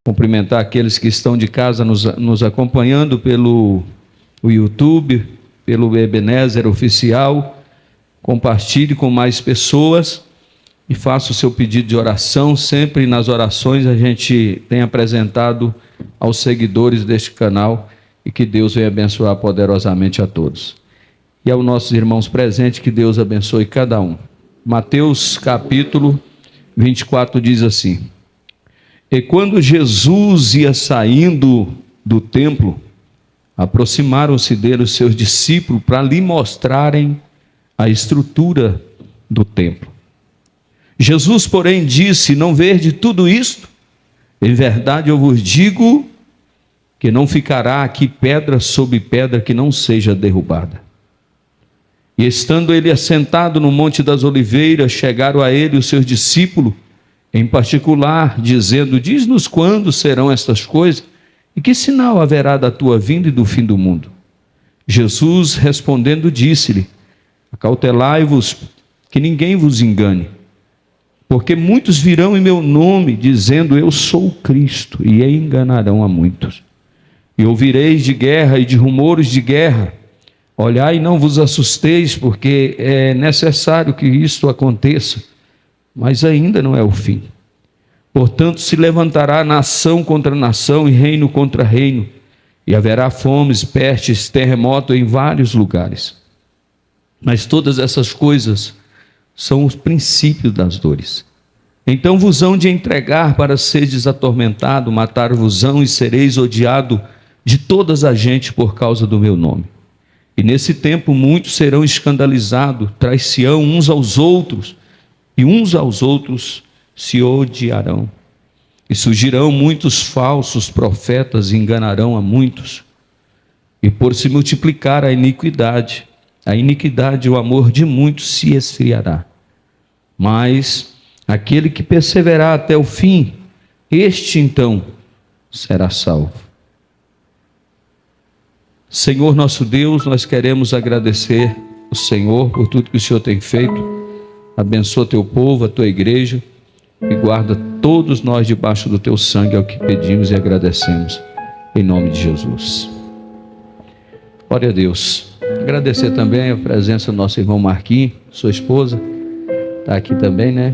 Cumprimentar aqueles que estão de casa nos acompanhando pelo YouTube, pelo Ebenezer Oficial. Compartilhe com mais pessoas e faça o seu pedido de oração. Sempre nas orações a gente tem apresentado aos seguidores deste canal, e que Deus venha abençoar poderosamente a todos. E aos nossos irmãos presentes, que Deus abençoe cada um. Mateus capítulo 24 diz assim: E quando Jesus ia saindo do templo, aproximaram-se dele os seus discípulos para lhe mostrarem a estrutura do templo. Jesus, porém, disse: Não vede tudo isto? Em verdade eu vos digo que não ficará aqui pedra sobre pedra que não seja derrubada. E estando ele assentado no Monte das Oliveiras, chegaram a ele os seus discípulos, em particular, dizendo: Diz-nos quando serão estas coisas, e que sinal haverá da tua vinda e do fim do mundo? Jesus, respondendo, disse-lhe: Acautelai-vos, que ninguém vos engane, porque muitos virão em meu nome, dizendo: Eu sou o Cristo, e enganarão a muitos. E ouvireis de guerra e de rumores de guerra. Olhai e não vos assusteis, porque é necessário que isto aconteça, mas ainda não é o fim. Portanto, se levantará nação contra nação e reino contra reino, e haverá fomes, pestes, terremoto em vários lugares. Mas todas essas coisas são os princípios das dores. Então vos hão de entregar para seres atormentados, matar-vos-ão e sereis odiados de todas as gentes por causa do meu nome. E nesse tempo muitos serão escandalizados, trair-se-ão uns aos outros, e uns aos outros se odiarão. E surgirão muitos falsos profetas e enganarão a muitos. E por se multiplicar a iniquidade e o amor de muitos se esfriará. Mas aquele que perseverar até o fim, este então será salvo. Senhor nosso Deus, nós queremos agradecer o Senhor por tudo que o Senhor tem feito. Abençoa teu povo, a tua igreja, e guarda todos nós debaixo do teu sangue, é o que pedimos e agradecemos, em nome de Jesus. Glória a Deus. Agradecer também a presença do nosso irmão Marquinhos, sua esposa, está aqui também, né?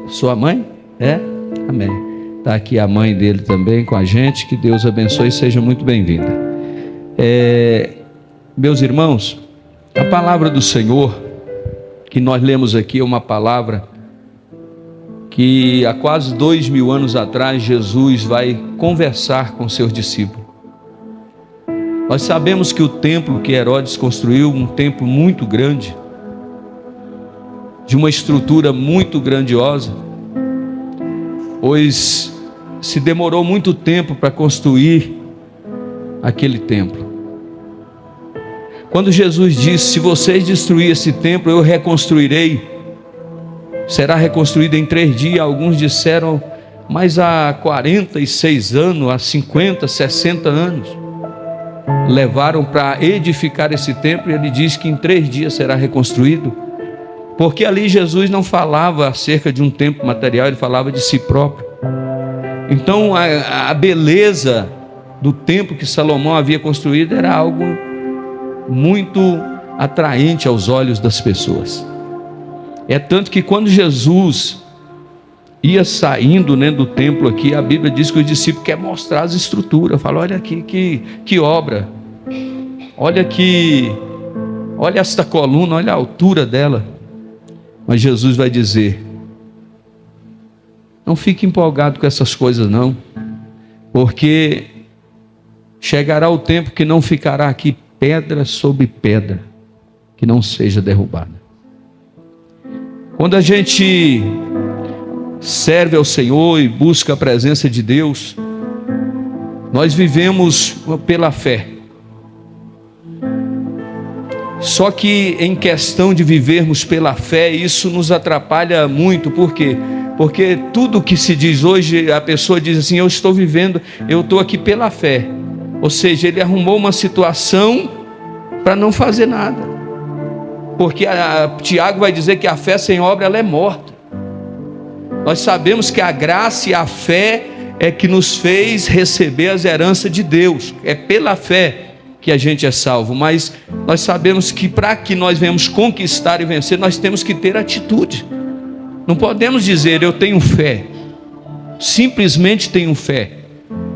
Sua mãe? É? Amém. Está aqui a mãe dele também com a gente, que Deus abençoe e seja muito bem-vinda. Meus irmãos, a palavra do Senhor que nós lemos aqui é uma palavra que há quase 2000 anos atrás Jesus vai conversar com seus discípulos. Nós sabemos que o templo que Herodes construiu, um templo muito grande, de uma estrutura muito grandiosa, pois se demorou muito tempo para construir aquele templo. Quando Jesus disse: se vocês destruírem esse templo, eu reconstruirei, será reconstruído em 3 dias. Alguns disseram, mas há 46 anos, há 50, 60 anos, levaram para edificar esse templo, e ele diz que em 3 dias será reconstruído, porque ali Jesus não falava acerca de um templo material, ele falava de si próprio. Então a beleza do templo que Salomão havia construído era algo muito atraente aos olhos das pessoas. É tanto que quando Jesus ia saindo, né, do templo aqui, a Bíblia diz que os discípulos querem mostrar as estruturas. Fala: olha aqui que obra, olha aqui, olha esta coluna, olha a altura dela. Mas Jesus vai dizer: não fique empolgado com essas coisas não, porque chegará o tempo que não ficará aqui pedra sobre pedra que não seja derrubada. Quando a gente serve ao Senhor e busca a presença de Deus, nós vivemos pela fé. Só que em questão de vivermos pela fé, isso nos atrapalha muito. Por quê? Porque tudo que se diz hoje, a pessoa diz assim: eu estou vivendo, eu estou aqui pela fé. Ou seja, ele arrumou uma situação para não fazer nada. Porque Tiago vai dizer que a fé sem obra ela é morta. Nós sabemos que a graça e a fé é que nos fez receber as heranças de Deus. É pela fé que a gente é salvo. Mas nós sabemos que para que nós venhamos conquistar e vencer, nós temos que ter atitude. Não podemos dizer eu tenho fé. Simplesmente tenho fé.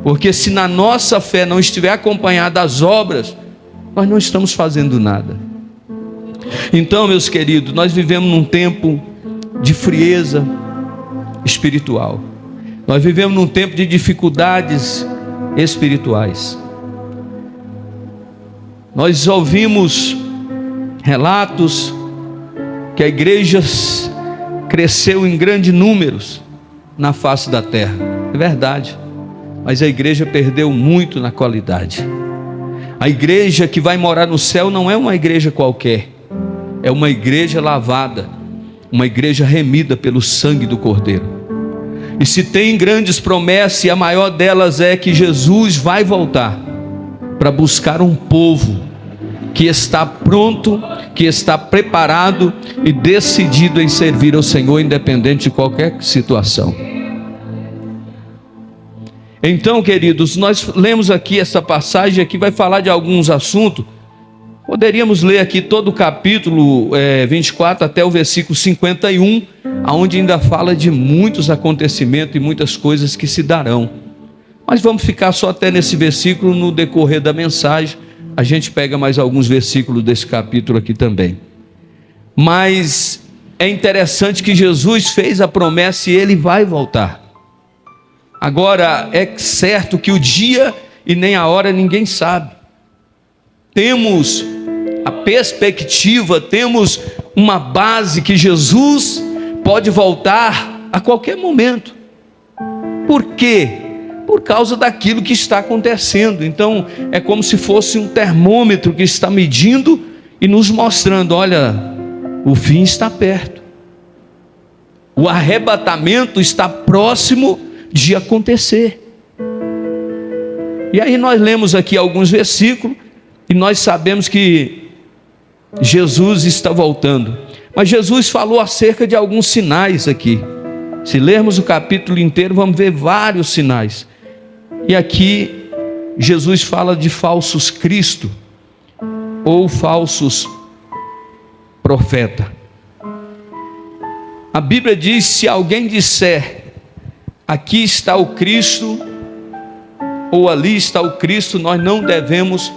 Porque se na nossa fé não estiver acompanhada das obras, nós não estamos fazendo nada. Então, meus queridos, nós vivemos num tempo de frieza espiritual. Nós vivemos num tempo de dificuldades espirituais. Nós ouvimos relatos que a igreja cresceu em grandes números na face da terra. É verdade. Mas a igreja perdeu muito na qualidade. A igreja que vai morar no céu não é uma igreja qualquer. É uma igreja lavada, uma igreja remida pelo sangue do Cordeiro. E se tem grandes promessas, e a maior delas é que Jesus vai voltar para buscar um povo que está pronto, que está preparado e decidido em servir ao Senhor, independente de qualquer situação. Então, queridos, nós lemos aqui essa passagem aqui, vai falar de alguns assuntos. Poderíamos ler aqui todo o capítulo 24 até o versículo 51, onde ainda fala de muitos acontecimentos e muitas coisas que se darão. Mas vamos ficar só até nesse versículo. No decorrer da mensagem a gente pega mais alguns versículos desse capítulo aqui também. Mas é interessante que Jesus fez a promessa e ele vai voltar. Agora é certo que o dia e nem a hora ninguém sabe. Temos a perspectiva, temos uma base que Jesus pode voltar a qualquer momento. Por quê? Por causa daquilo que está acontecendo. Então é como se fosse um termômetro que está medindo e nos mostrando: olha, o fim está perto, o arrebatamento está próximo de acontecer. E aí nós lemos aqui alguns versículos e nós sabemos que Jesus está voltando. Mas Jesus falou acerca de alguns sinais aqui. Se lermos o capítulo inteiro, vamos ver vários sinais. E aqui Jesus fala de falsos Cristo ou falsos profetas. A Bíblia diz: se alguém disser aqui está o Cristo ou ali está o Cristo, nós não devemos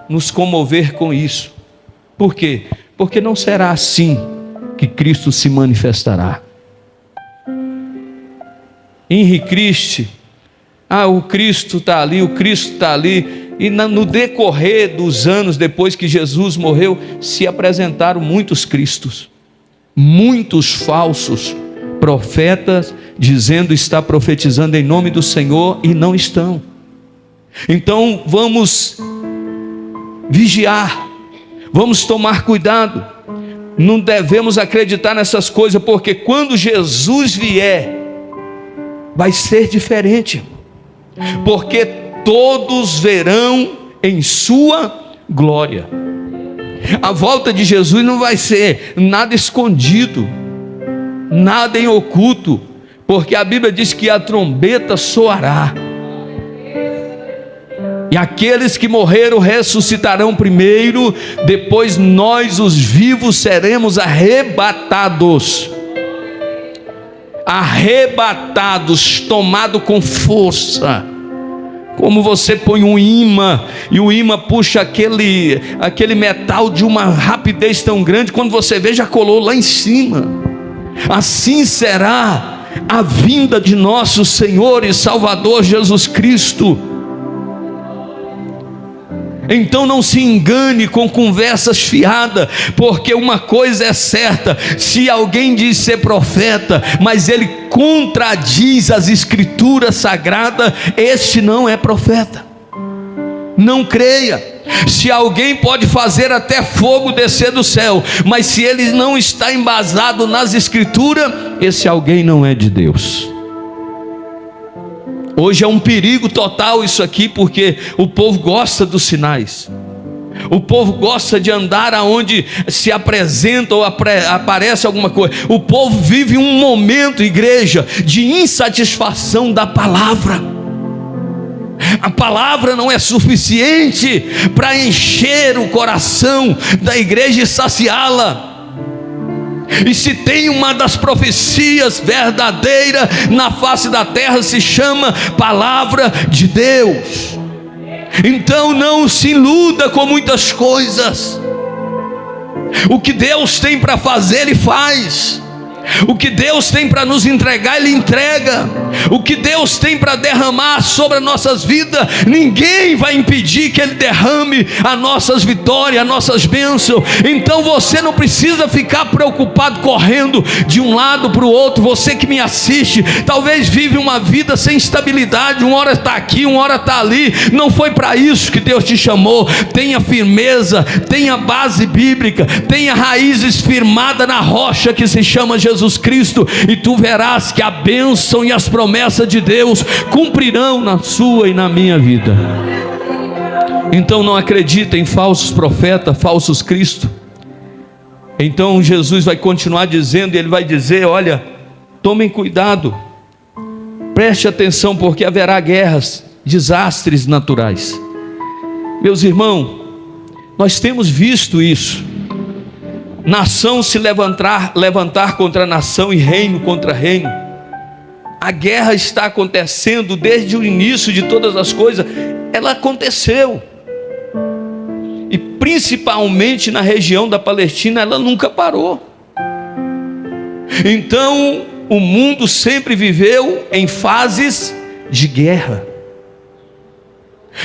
nos comover com isso. Por quê? Porque não será assim que Cristo se manifestará. Henri Cristo, o Cristo está ali, o Cristo está ali. E no decorrer dos anos depois que Jesus morreu, se apresentaram muitos Cristos, muitos falsos profetas, dizendo estar profetizando em nome do Senhor e não estão. Então vamos vigiar, vamos tomar cuidado, não devemos acreditar nessas coisas, porque quando Jesus vier, vai ser diferente, porque todos verão em sua glória. A volta de Jesus não vai ser nada escondido, nada em oculto, porque a Bíblia diz que a trombeta soará, e aqueles que morreram ressuscitarão primeiro, depois nós os vivos seremos arrebatados, tomado com força, como você põe um imã, e o imã puxa aquele metal de uma rapidez tão grande, quando você vê já colou lá em cima. Assim será a vinda de nosso Senhor e Salvador Jesus Cristo. Então não se engane com conversas fiadas, porque uma coisa é certa: se alguém diz ser profeta, mas ele contradiz as escrituras sagradas, este não é profeta. Não creia. Se alguém pode fazer até fogo descer do céu, mas se ele não está embasado nas escrituras, esse alguém não é de Deus. Hoje é um perigo total isso aqui, porque o povo gosta dos sinais. O povo gosta de andar aonde se apresenta ou aparece alguma coisa. O povo vive um momento, igreja, de insatisfação da palavra. A palavra não é suficiente para encher o coração da igreja e saciá-la. E se tem uma das profecias verdadeiras na face da terra, se chama Palavra de Deus. Então não se iluda com muitas coisas. O que Deus tem para fazer, Ele faz. O que Deus tem para nos entregar, Ele entrega. O que Deus tem para derramar sobre as nossas vidas, ninguém vai impedir que Ele derrame as nossas vitórias, as nossas bênçãos. Então você não precisa ficar preocupado correndo de um lado para o outro. Você que me assiste, talvez vive uma vida sem estabilidade, uma hora está aqui, uma hora está ali. Não foi para isso que Deus te chamou. Tenha firmeza, tenha base bíblica, tenha raízes firmadas na rocha que se chama Jesus Cristo, e tu verás que a bênção e as promessas de Deus cumprirão na sua e na minha vida. Então não acredita em falsos profetas, falsos Cristo. Então Jesus vai continuar dizendo, e Ele vai dizer: olha, tomem cuidado, preste atenção, porque haverá guerras, desastres naturais. Meus irmãos, nós temos visto isso. Nação se levantar contra nação e reino contra reino. A guerra está acontecendo desde o início de todas as coisas. Ela aconteceu. E principalmente na região da Palestina, ela nunca parou. Então o mundo sempre viveu em fases de guerra.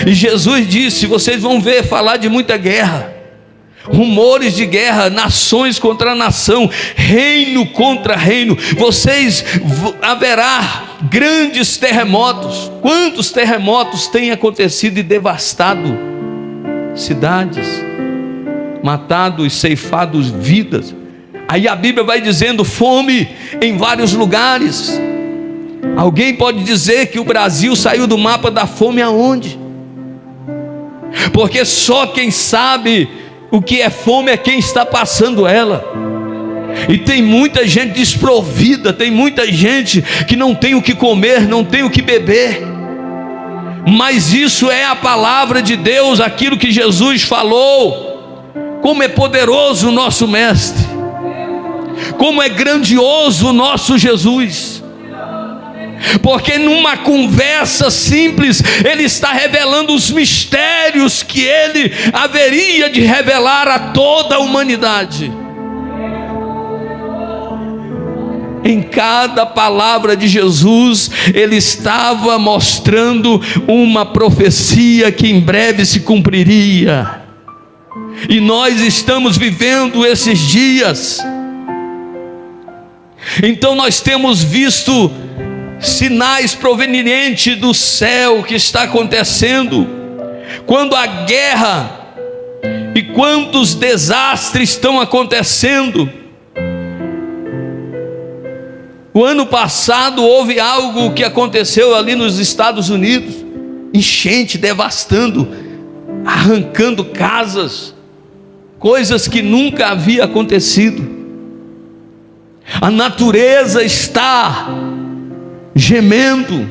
E Jesus disse: vocês vão ver falar de muita guerra, rumores de guerra, nações contra nação, reino contra reino. Haverá grandes terremotos. Quantos terremotos têm acontecido e devastado cidades, matado e ceifado vidas? Aí a Bíblia vai dizendo fome em vários lugares. Alguém pode dizer que o Brasil saiu do mapa da fome aonde? Porque só quem sabe o que é fome é quem está passando ela. E tem muita gente desprovida, tem muita gente que não tem o que comer, não tem o que beber. Mas isso é a palavra de Deus, aquilo que Jesus falou. Como é poderoso o nosso Mestre, como é grandioso o nosso Jesus. Porque numa conversa simples, Ele está revelando os mistérios que Ele haveria de revelar a toda a humanidade. Em cada palavra de Jesus, Ele estava mostrando uma profecia que em breve se cumpriria. E nós estamos vivendo esses dias. Então nós temos visto sinais provenientes do céu que está acontecendo. Quando a guerra e quantos desastres estão acontecendo. O ano passado houve algo que aconteceu ali nos Estados Unidos, enchente, devastando, arrancando casas, coisas que nunca havia acontecido. A natureza está gemendo,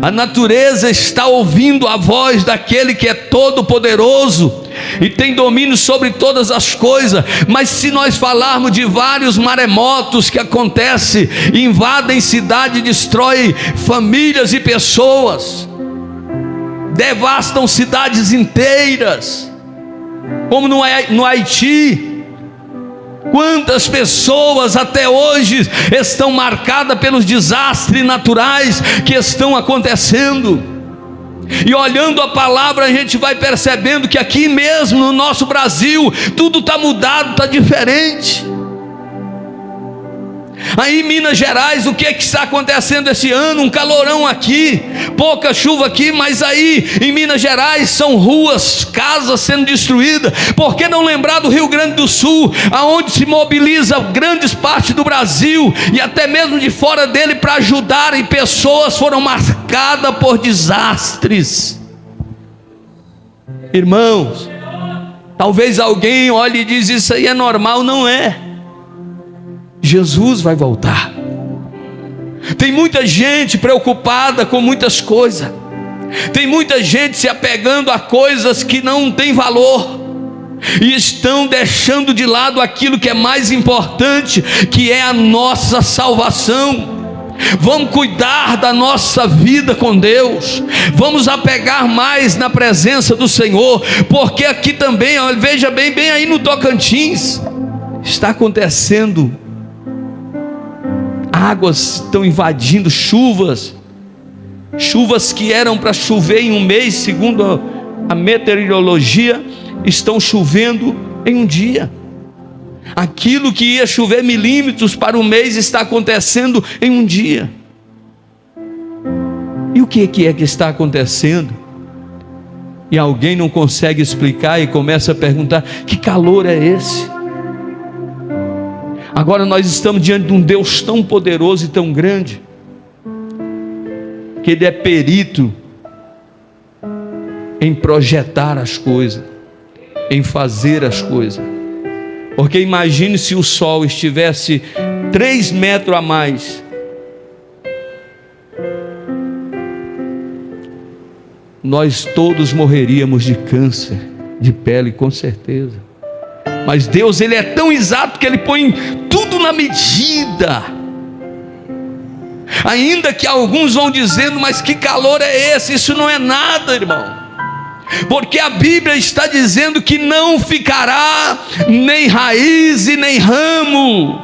a natureza está ouvindo a voz daquele que é todo poderoso e tem domínio sobre todas as coisas. Mas se nós falarmos de vários maremotos que acontecem, invadem cidade, destroem famílias e pessoas, devastam cidades inteiras, como no Haiti. Quantas pessoas até hoje estão marcadas pelos desastres naturais que estão acontecendo? E olhando a palavra, a gente vai percebendo que aqui mesmo no nosso Brasil, tudo está mudado, está diferente. Aí em Minas Gerais, o que está acontecendo esse ano? Um calorão aqui, pouca chuva aqui, mas aí em Minas Gerais são ruas, casas sendo destruídas. Por que não lembrar do Rio Grande do Sul, aonde se mobiliza grandes partes do Brasil e até mesmo de fora dele para ajudar, e pessoas foram marcadas por desastres. Irmãos, Talvez alguém olhe e diz: isso aí é normal. Não é. Jesus vai voltar. Tem muita gente preocupada com muitas coisas. Tem muita gente se apegando a coisas que não têm valor, e estão deixando de lado aquilo que é mais importante, que é a nossa salvação. Vamos cuidar da nossa vida com Deus, vamos apegar mais na presença do Senhor, porque aqui também, veja bem, bem aí no Tocantins, está acontecendo, águas estão invadindo, chuvas que eram para chover em um mês, segundo a meteorologia, estão chovendo em um dia. Aquilo que ia chover milímetros para um mês está acontecendo em um dia. E o que é que está acontecendo? E alguém não consegue explicar e começa a perguntar: que calor é esse? Agora nós estamos diante de um Deus tão poderoso e tão grande, que Ele é perito em projetar as coisas, em fazer as coisas. Porque imagine se o sol estivesse 3 metros a mais, nós todos morreríamos de câncer de pele, com certeza. Mas Deus, Ele é tão exato que Ele põe tudo na medida. Ainda que alguns vão dizendo: mas que calor é esse? Isso não é nada, irmão. Porque a Bíblia está dizendo que não ficará nem raiz e nem ramo.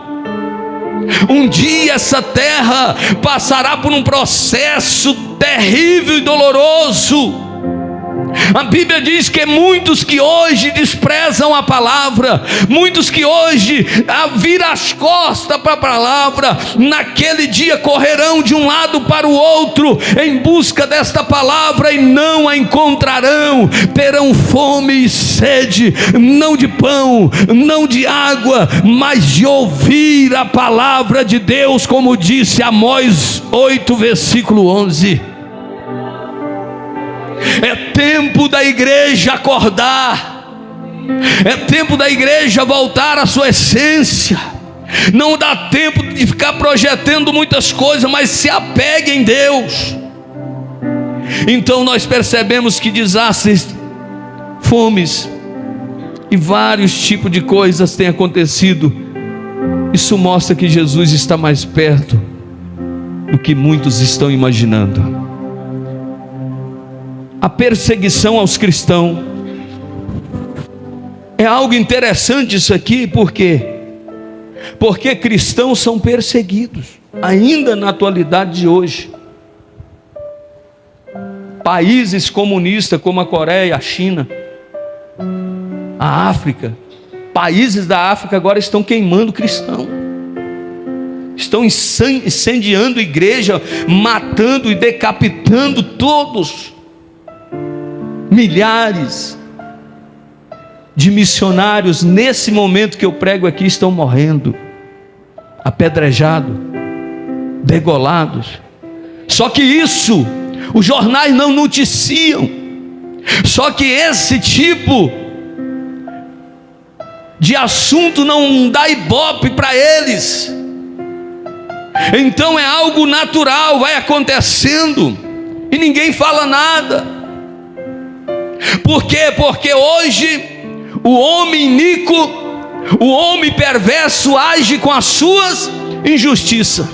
Um dia essa terra passará por um processo terrível e doloroso. A Bíblia diz que muitos que hoje desprezam a palavra, muitos que hoje viram as costas para a palavra, naquele dia correrão de um lado para o outro em busca desta palavra e não a encontrarão. Terão fome e sede, não de pão, não de água, mas de ouvir a palavra de Deus, como disse Amós 8, versículo 11. É tempo da igreja acordar, é tempo da igreja voltar à sua essência. Não dá tempo de ficar projetando muitas coisas, mas se apegue em Deus. Então nós percebemos que desastres, fomes e vários tipos de coisas têm acontecido. Isso mostra que Jesus está mais perto do que muitos estão imaginando. A perseguição aos cristãos é algo interessante isso aqui, por quê? Porque cristãos são perseguidos ainda na atualidade de hoje. Países comunistas como a Coreia, a China, a África, países da África agora estão queimando cristão, estão incendiando igreja, matando e decapitando todos. Milhares de missionários nesse momento que eu prego aqui estão morrendo, apedrejados, degolados. Só que isso os jornais não noticiam. Só que esse tipo de assunto não dá ibope para eles. Então é algo natural, vai acontecendo e ninguém fala nada. Por quê? Porque hoje o homem iníquo, o homem perverso age com as suas injustiças.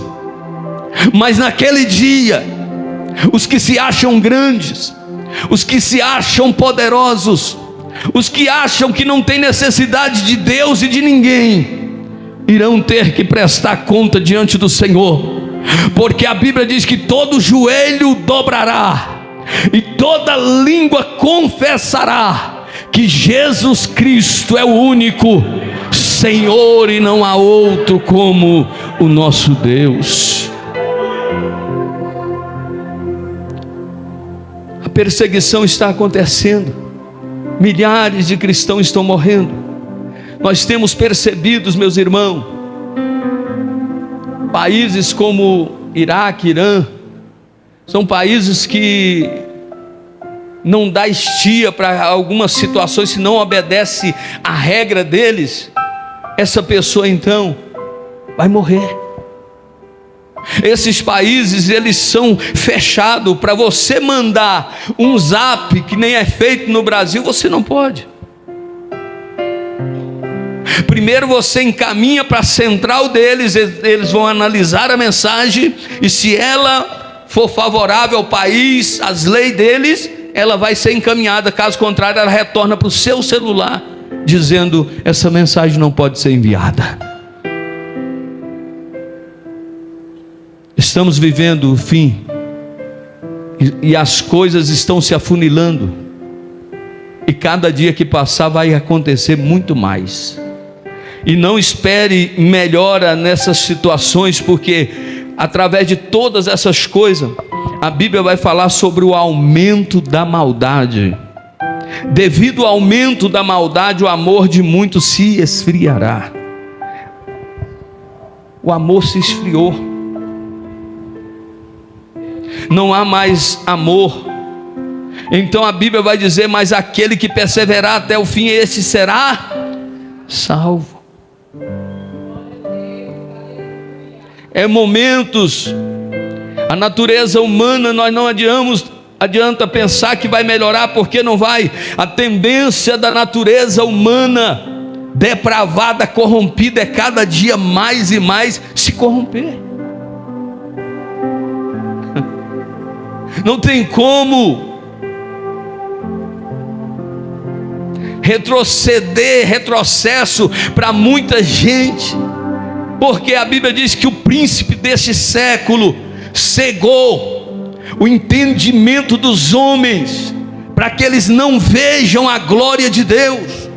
Mas naquele dia, os que se acham grandes, os que se acham poderosos, os que acham que não tem necessidade de Deus e de ninguém, irão ter que prestar conta diante do Senhor. Porque a Bíblia diz que todo joelho dobrará e toda língua confessará que Jesus Cristo é o único Senhor e não há outro como o nosso Deus. A perseguição está acontecendo, milhares de cristãos estão morrendo. Nós temos percebido, meus irmãos, países como Iraque, Irã, são países que não dá estia para algumas situações, se não obedece à regra deles, essa pessoa então vai morrer. Esses países, eles são fechados. Para você mandar um zap, que nem é feito no Brasil, você não pode. Primeiro você encaminha para a central deles, eles vão analisar a mensagem, e se ela for favorável ao país, às leis deles, ela vai ser encaminhada. Caso contrário, ela retorna para o seu celular, dizendo: essa mensagem não pode ser enviada. Estamos vivendo o fim, e as coisas estão se afunilando, e cada dia que passar vai acontecer muito mais. E não espere melhora nessas situações, porque através de todas essas coisas, a Bíblia vai falar sobre o aumento da maldade. Devido ao aumento da maldade, o amor de muitos se esfriará. O amor se esfriou. Não há mais amor. Então a Bíblia vai dizer: mas aquele que perseverar até o fim, esse será salvo. É momentos, a natureza humana, nós não adianta pensar que vai melhorar, porque não vai. A tendência da natureza humana depravada, corrompida, é cada dia mais e mais se corromper. Não tem como retrocesso para muita gente, porque a Bíblia diz que o príncipe deste século cegou o entendimento dos homens, para que eles não vejam a glória de Deus.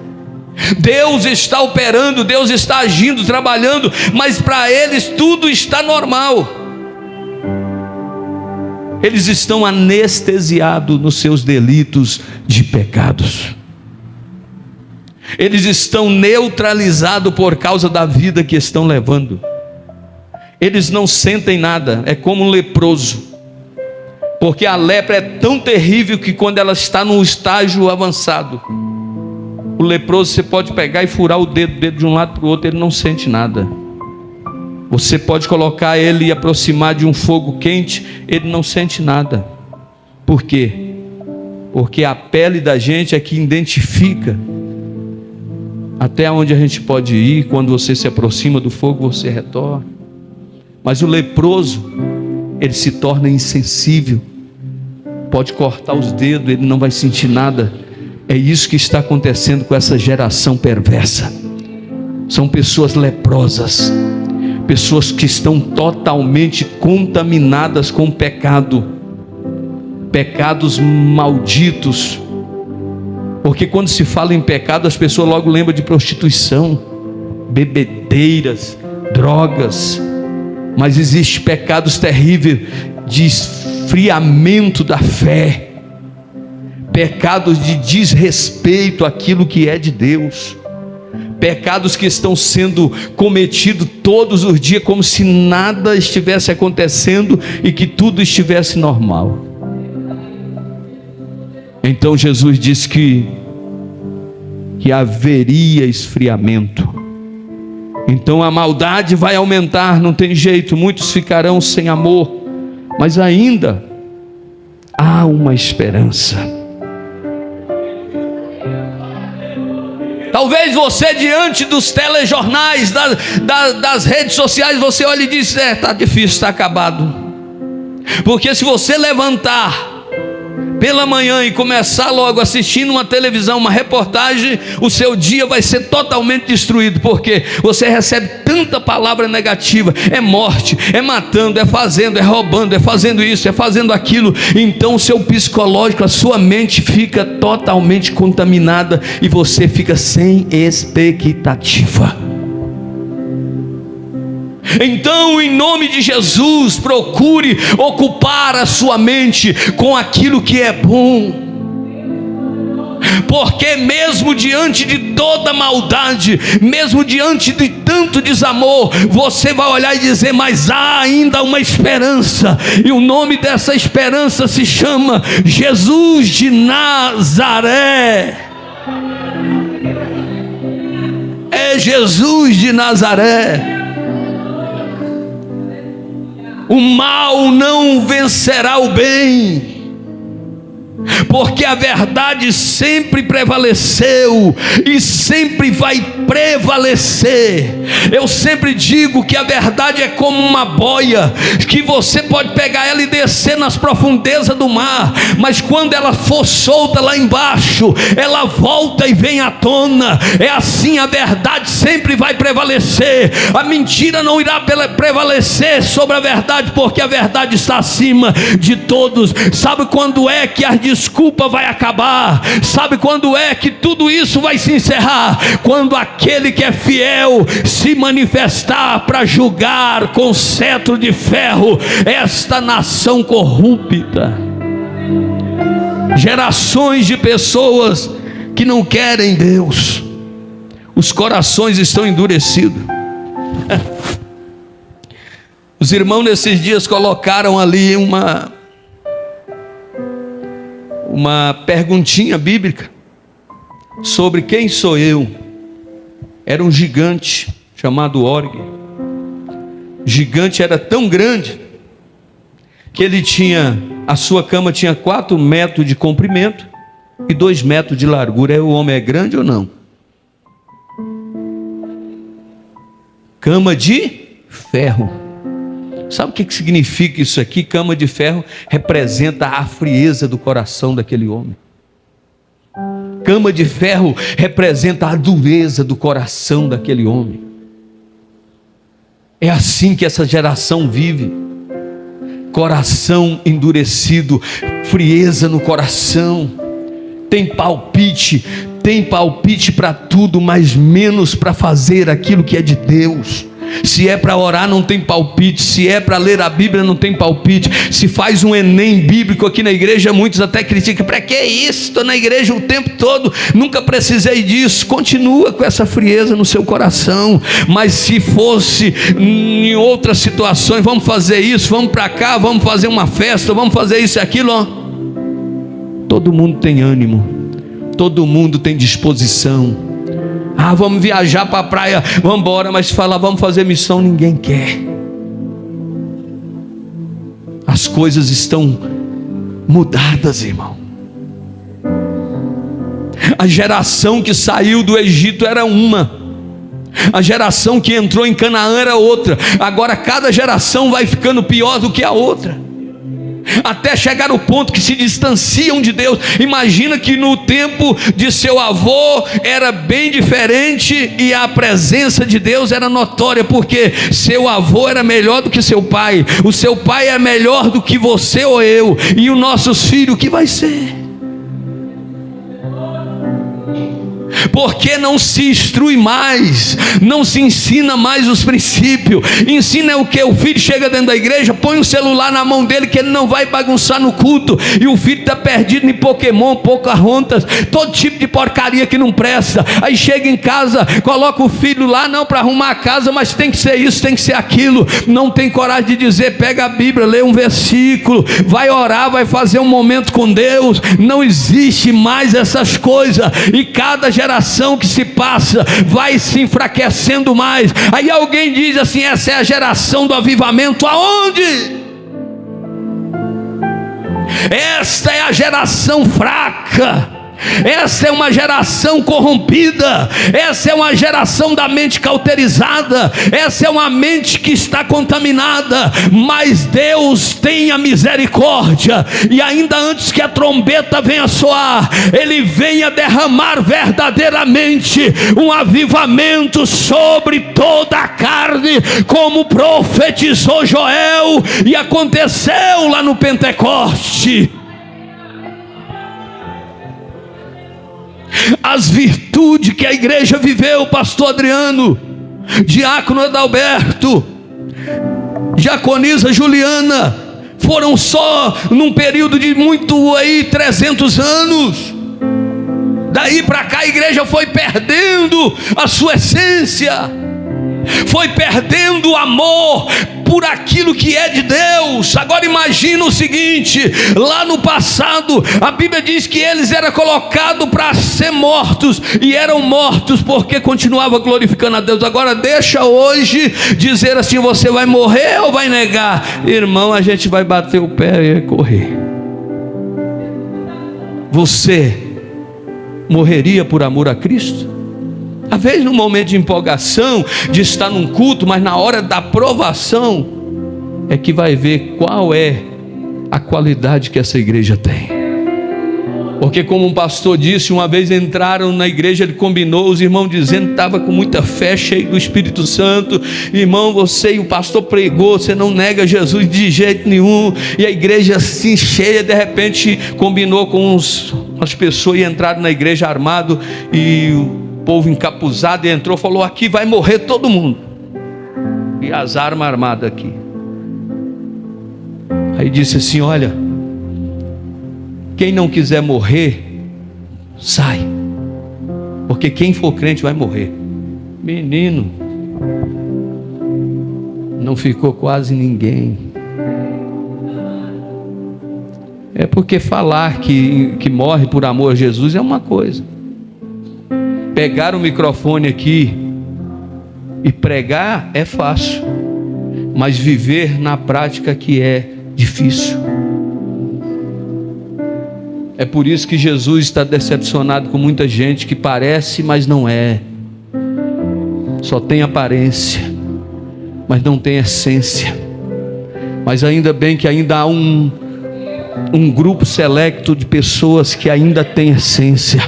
Deus está operando, Deus está agindo, trabalhando, mas para eles tudo está normal. Eles estão anestesiados nos seus delitos de pecados. Eles estão neutralizados por causa da vida que estão levando. Eles não sentem nada, é como um leproso. Porque a lepra é tão terrível que quando ela está num estágio avançado, o leproso, você pode pegar e furar o dedo de um lado para o outro, ele não sente nada. Você pode colocar ele e aproximar de um fogo quente, ele não sente nada. Por quê? Porque a pele da gente é que identifica até onde a gente pode ir. Quando você se aproxima do fogo, você retorna. Mas o leproso, ele se torna insensível. Pode cortar os dedos, ele não vai sentir nada. É isso que está acontecendo com essa geração perversa. São pessoas leprosas, pessoas que estão totalmente contaminadas com o pecado, pecados malditos. Porque quando se fala em pecado, as pessoas logo lembram de prostituição, bebedeiras, drogas. Mas existem pecados terríveis de esfriamento da fé, pecados de desrespeito àquilo que é de Deus, pecados que estão sendo cometidos todos os dias, como se nada estivesse acontecendo e que tudo estivesse normal. Então Jesus disse que haveria esfriamento. Então a maldade vai aumentar, não tem jeito, muitos ficarão sem amor, mas ainda há uma esperança. Talvez você, diante dos telejornais, das redes sociais, você olhe e diz: está difícil, está acabado. Porque se você levantar pela manhã e começar logo assistindo uma televisão, uma reportagem, o seu dia vai ser totalmente destruído, porque você recebe tanta palavra negativa, é morte, é matando, é fazendo, é roubando, é fazendo isso, é fazendo aquilo. Então o seu psicológico, a sua mente fica totalmente contaminada e você fica sem expectativa. Então, em nome de Jesus, procure ocupar a sua mente com aquilo que é bom. porque mesmo diante de toda maldade, mesmo diante de tanto desamor, você vai olhar e dizer: mas há ainda uma esperança, e o nome dessa esperança se chama Jesus de Nazaré. É Jesus de Nazaré. O mal não vencerá o bem, porque a verdade sempre prevaleceu e sempre vai prevalecer. Eu sempre digo que a verdade é como uma boia, que você pode pegar ela e descer nas profundezas do mar, mas quando ela for solta lá embaixo, ela volta e vem à tona. É assim, a verdade sempre vai prevalecer. A mentira não irá prevalecer sobre a verdade, porque a verdade está acima de todos. Sabe quando é que a desculpa vai acabar? Sabe quando é que tudo isso vai se encerrar? Quando aquele que é fiel se manifestar para julgar com cetro de ferro esta nação corrupta. Gerações de pessoas que não querem Deus, os corações estão endurecidos. Os irmãos nesses dias colocaram ali uma perguntinha bíblica sobre quem sou eu. Era um gigante chamado Orgue. O gigante era tão grande que ele tinha, a sua cama tinha 4 metros de comprimento e 2 metros de largura. O homem é grande ou não? Cama de ferro. Sabe o que significa isso aqui? Cama de ferro representa a frieza do coração daquele homem. Cama de ferro representa a dureza do coração daquele homem. É assim que essa geração vive. Coração endurecido, frieza no coração. Tem palpite para tudo, mas menos para fazer aquilo que é de Deus. Se é para orar, não tem palpite. Se é para ler a Bíblia, não tem palpite. Se faz um Enem bíblico aqui na igreja, muitos até criticam: para que isso? Estou na igreja o tempo todo, nunca precisei disso. Continua com essa frieza no seu coração. Mas se fosse em outras situações, vamos fazer isso, vamos para cá, vamos fazer uma festa, vamos fazer isso e aquilo, ó. Todo mundo tem ânimo, todo mundo tem disposição. Vamos viajar para a praia, vamos embora, mas falar vamos fazer missão, ninguém quer. As coisas estão mudadas, irmão. A geração que saiu do Egito era uma, a geração que entrou em Canaã era outra. Agora cada geração vai ficando pior do que a outra, até chegar ao ponto que se distanciam de Deus. Imagina que no tempo de seu avô era bem diferente e a presença de Deus era notória, porque seu avô era melhor do que seu pai, o seu pai é melhor do que você ou eu, e os nossos filhos, o que vai ser? Porque não se instrui mais, não se ensina mais os princípios. Ensina o que? O filho chega dentro da igreja, põe um celular na mão dele que ele não vai bagunçar no culto, e o filho está perdido em Pokémon, Pocahontas, todo tipo de porcaria que não presta. Aí chega em casa, coloca o filho lá, não para arrumar a casa, mas tem que ser isso, tem que ser aquilo. Não tem coragem de dizer: pega a Bíblia, lê um versículo, vai orar, vai fazer um momento com Deus. Não existe mais essas coisas, e cada geração que se passa vai se enfraquecendo mais. Aí alguém diz assim: essa é a geração do avivamento. Aonde? Esta é a geração fraca. Essa é uma geração corrompida. Essa é uma geração da mente cauterizada. Essa é uma mente que está contaminada. Mas Deus tem a misericórdia, e ainda antes que a trombeta venha soar, Ele venha derramar verdadeiramente um avivamento sobre toda a carne, como profetizou Joel, e aconteceu lá no Pentecoste. As virtudes que a igreja viveu, pastor Adriano, diácono Adalberto, diaconisa Juliana, foram só num período de 300 anos. Daí para cá a igreja foi perdendo a sua essência, foi perdendo o amor por aquilo que é de Deus. Agora imagina o seguinte: lá no passado a Bíblia diz que eles eram colocados para ser mortos, e eram mortos porque continuavam glorificando a Deus. Agora deixa hoje dizer assim: você vai morrer ou vai negar? Irmão, a gente vai bater o pé e correr. Você morreria por amor a Cristo? Às vezes no momento de empolgação, de estar num culto, mas na hora da provação é que vai ver qual é a qualidade que essa igreja tem. Porque como um pastor disse, uma vez entraram na igreja, ele combinou, os irmãos dizendo que estava com muita fé, cheio do Espírito Santo: irmão, você e o pastor pregou, você não nega Jesus de jeito nenhum. E a igreja assim cheia, de repente combinou com as pessoas e entraram na igreja armado, e o povo encapuzado entrou, falou: aqui vai morrer todo mundo, e as armas armadas aqui. Aí disse assim: olha, quem não quiser morrer, sai, porque quem for crente vai morrer. Menino, não ficou quase ninguém. É porque falar que morre por amor a Jesus é uma coisa, pegar o microfone aqui e pregar é fácil, mas viver na prática que é difícil. É por isso que Jesus está decepcionado com muita gente que parece, mas não é. Só tem aparência, mas não tem essência. Mas ainda bem que ainda há um grupo selecto de pessoas que ainda tem essência.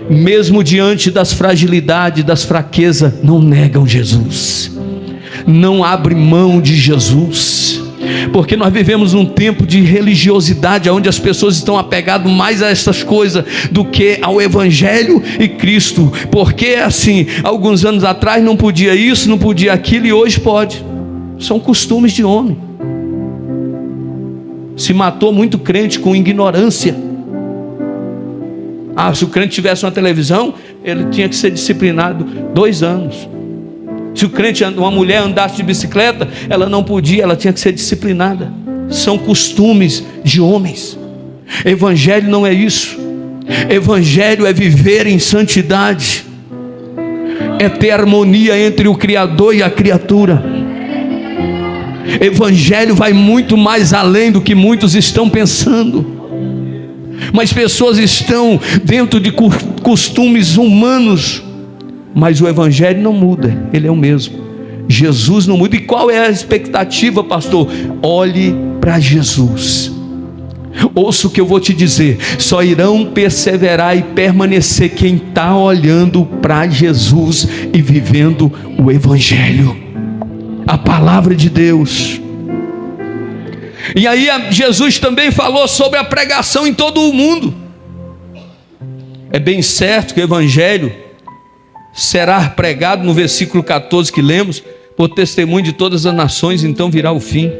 Mesmo diante das fragilidades, das fraquezas, não negam Jesus, não abrem mão de Jesus. Porque nós vivemos um tempo de religiosidade, onde as pessoas estão apegadas mais a essas coisas do que ao Evangelho e Cristo. Porque assim, alguns anos atrás não podia isso, não podia aquilo, e hoje pode. São costumes de homem. Se matou muito crente com ignorância. Se o crente tivesse uma televisão, ele tinha que ser disciplinado 2 anos. Se o crente, uma mulher andasse de bicicleta, ela não podia, ela tinha que ser disciplinada. São costumes de homens. Evangelho não é isso. Evangelho é viver em santidade, é ter harmonia entre o Criador e a criatura. Evangelho vai muito mais além do que muitos estão pensando. Mas pessoas estão dentro de costumes humanos, mas o Evangelho não muda, ele é o mesmo. Jesus não muda. E qual é a expectativa, pastor? Olhe para Jesus. Ouça o que eu vou te dizer: só irão perseverar e permanecer quem está olhando para Jesus e vivendo o Evangelho, a palavra de Deus. E aí Jesus também falou sobre a pregação em todo o mundo. É bem certo que o Evangelho será pregado, no versículo 14 que lemos, por testemunho de todas as nações, então virá o fim.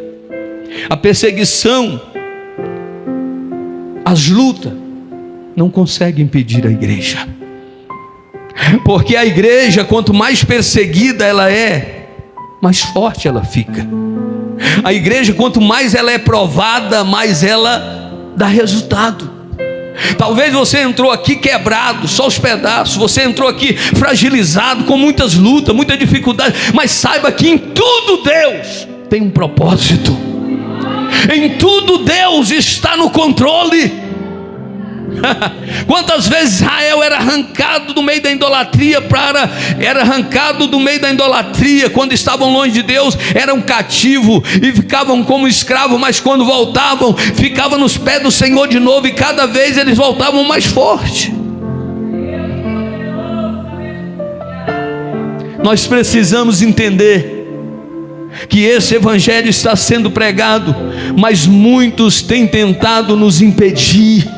A perseguição, as lutas, não conseguem impedir a igreja. Porque a igreja, quanto mais perseguida ela é, mais forte ela fica. A igreja, quanto mais ela é provada, mais ela dá resultado. Talvez você entrou aqui quebrado, só os pedaços. Você entrou aqui fragilizado, com muitas lutas, muita dificuldade. Mas saiba que em tudo Deus tem um propósito. Em tudo Deus está no controle. Quantas vezes Israel era arrancado do meio da idolatria, era arrancado do meio da idolatria, quando estavam longe de Deus, eram cativos e ficavam como escravos, mas quando voltavam, ficavam nos pés do Senhor de novo, e cada vez eles voltavam mais fortes. Nós precisamos entender que esse Evangelho está sendo pregado, mas muitos têm tentado nos impedir.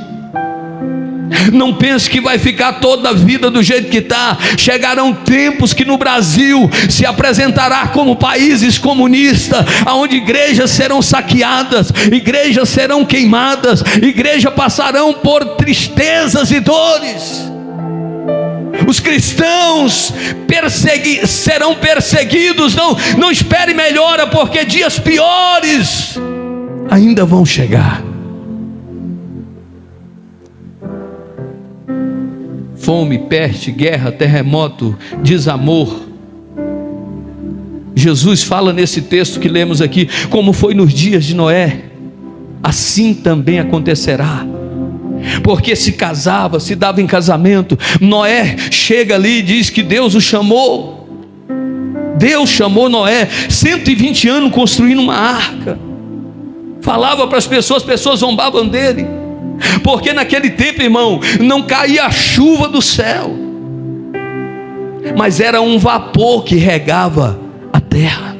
Não pense que vai ficar toda a vida do jeito que está. Chegarão tempos que no Brasil se apresentará como países comunistas, onde igrejas serão saqueadas, igrejas serão queimadas, igrejas passarão por tristezas e dores. Os cristãos serão perseguidos. Não espere melhora, porque dias piores ainda vão chegar. Fome, peste, guerra, terremoto, desamor. Jesus fala nesse texto que lemos aqui: como foi nos dias de Noé, assim também acontecerá. Porque se casava, se dava em casamento. Noé chega ali e diz que Deus o chamou. Deus chamou Noé, 120 anos construindo uma arca. Falava para as pessoas zombavam dele. Porque naquele tempo, irmão, não caía a chuva do céu, mas era um vapor que regava a terra.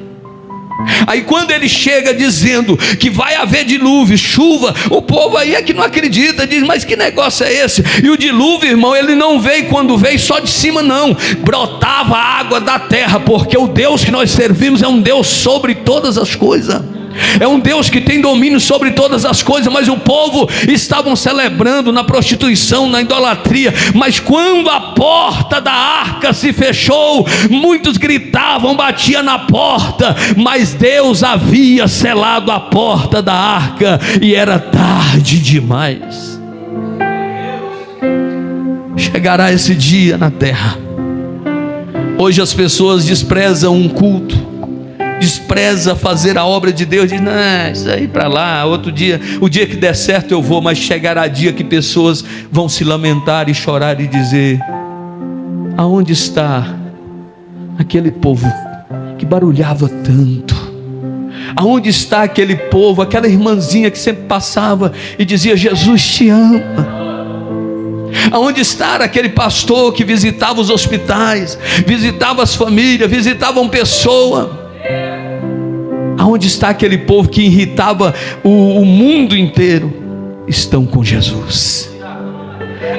Aí quando ele chega dizendo que vai haver dilúvio, chuva, o povo aí é que não acredita, diz: mas que negócio é esse? E o dilúvio, irmão, ele não veio quando veio só de cima, não. Brotava água da terra, porque o Deus que nós servimos é um Deus sobre todas as coisas. É um Deus que tem domínio sobre todas as coisas. Mas o povo estavam celebrando na prostituição, na idolatria. Mas quando a porta da arca se fechou, muitos gritavam, batiam na porta, mas Deus havia selado a porta da arca e era tarde demais. Chegará esse dia na terra. Hoje as pessoas desprezam um culto, despreza fazer a obra de Deus, diz: não, isso aí para lá, outro dia, o dia que der certo eu vou. Mas chegará dia que pessoas vão se lamentar e chorar e dizer: aonde está aquele povo que barulhava tanto? Aonde está aquele povo, aquela irmãzinha que sempre passava e dizia: Jesus te ama? Aonde está aquele pastor que visitava os hospitais, visitava as famílias, visitava uma pessoa? Aonde está aquele povo que irritava o mundo inteiro? Estão com Jesus.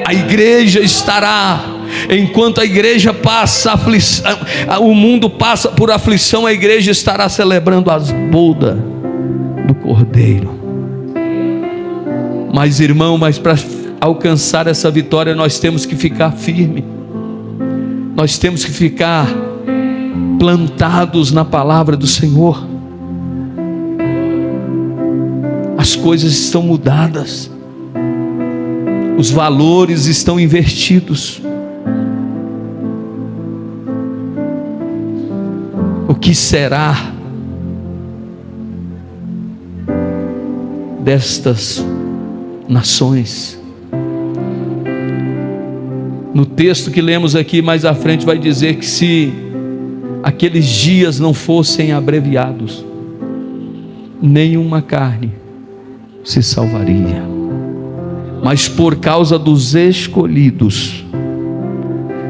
A igreja estará, enquanto a igreja passa aflição, o mundo passa por aflição, a igreja estará celebrando as bodas do Cordeiro. Mas irmão, para alcançar essa vitória nós temos que ficar firme. Nós temos que ficar plantados na palavra do Senhor. As coisas estão mudadas, os valores estão invertidos. O que será destas nações? No texto que lemos aqui mais à frente vai dizer que se aqueles dias não fossem abreviados, nenhuma carne se salvaria. Mas por causa dos escolhidos,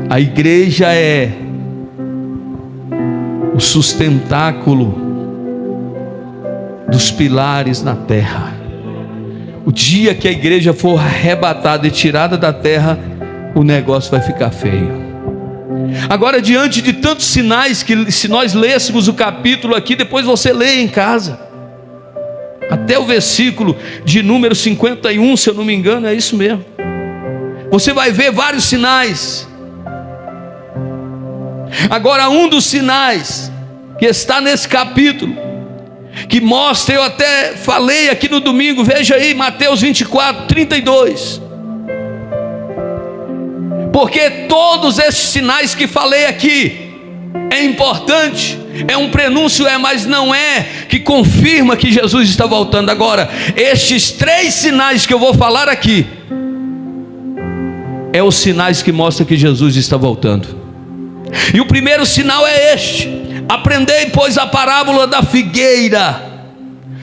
a igreja é o sustentáculo dos pilares na terra. O dia que a igreja for arrebatada e tirada da terra, o negócio vai ficar feio. Agora, diante de tantos sinais, que se nós lêssemos o capítulo aqui, depois você lê em casa, até o versículo de número 51, se eu não me engano, é isso mesmo. Você vai ver vários sinais. Agora, um dos sinais que está nesse capítulo, que mostra, eu até falei aqui no domingo, veja aí, Mateus 24, 32. Porque todos esses sinais que falei aqui, é importante, é um prenúncio, mas não é que confirma que Jesus está voltando. Agora, estes 3 sinais que eu vou falar aqui, é os sinais que mostram que Jesus está voltando. E o primeiro sinal é este: aprendei, pois, a parábola da figueira.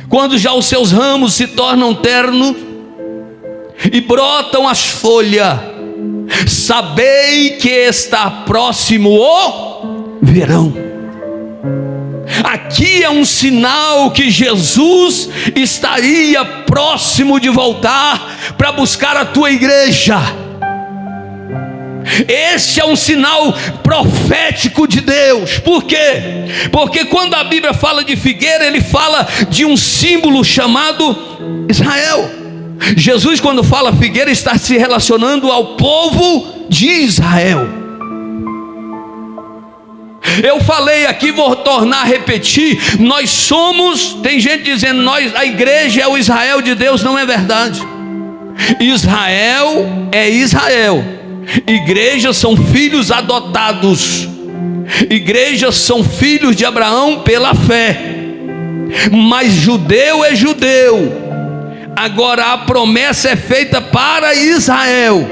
Quando já os seus ramos se tornam ternos e brotam as folhas, sabei que está próximo o verão. Aqui é um sinal que Jesus estaria próximo de voltar para buscar a tua igreja. Esse é um sinal profético de Deus. Por quê? Porque quando a Bíblia fala de figueira, ele fala de um símbolo chamado Israel. Jesus, quando fala figueira, está se relacionando ao povo de Israel. Eu falei aqui, vou tornar a repetir, nós somos, tem gente dizendo, a igreja é o Israel de Deus. Não é verdade. Israel é Israel. Igrejas são filhos adotados. Igrejas são filhos de Abraão pela fé. Mas judeu é judeu. Agora a promessa é feita para Israel.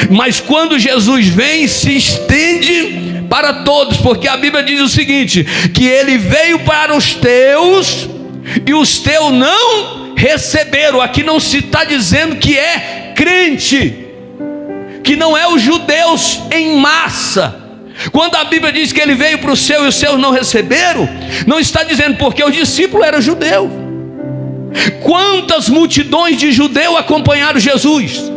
Mas quando Jesus vem, se estende para todos, porque a Bíblia diz o seguinte: que ele veio para os teus, e os teus não receberam. Aqui não se está dizendo que é crente, que não é os judeus em massa. Quando a Bíblia diz que ele veio para o seu e os seus não receberam, não está dizendo porque os discípulos eram judeus. Quantas multidões de judeus acompanharam Jesus?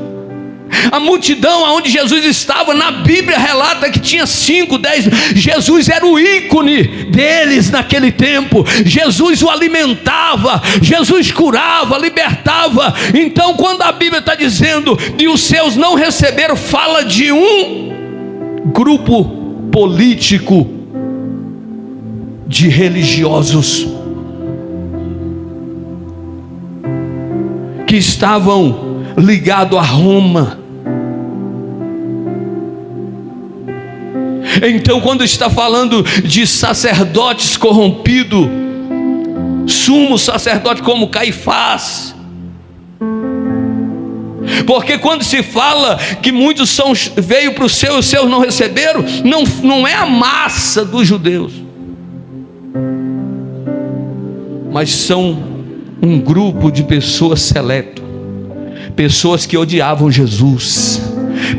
A multidão aonde Jesus estava, na Bíblia relata que tinha 5, 10. Jesus era o ícone deles naquele tempo. Jesus o alimentava, Jesus curava, libertava. Então quando a Bíblia está dizendo que os seus não receberam, fala de um grupo político de religiosos que estavam ligados a Roma. Então quando está falando de sacerdotes corrompidos, sumo sacerdote como Caifás, porque quando se fala que muitos veio para o seu e os seus não receberam, não é a massa dos judeus, mas são um grupo de pessoas seleto, pessoas que odiavam Jesus,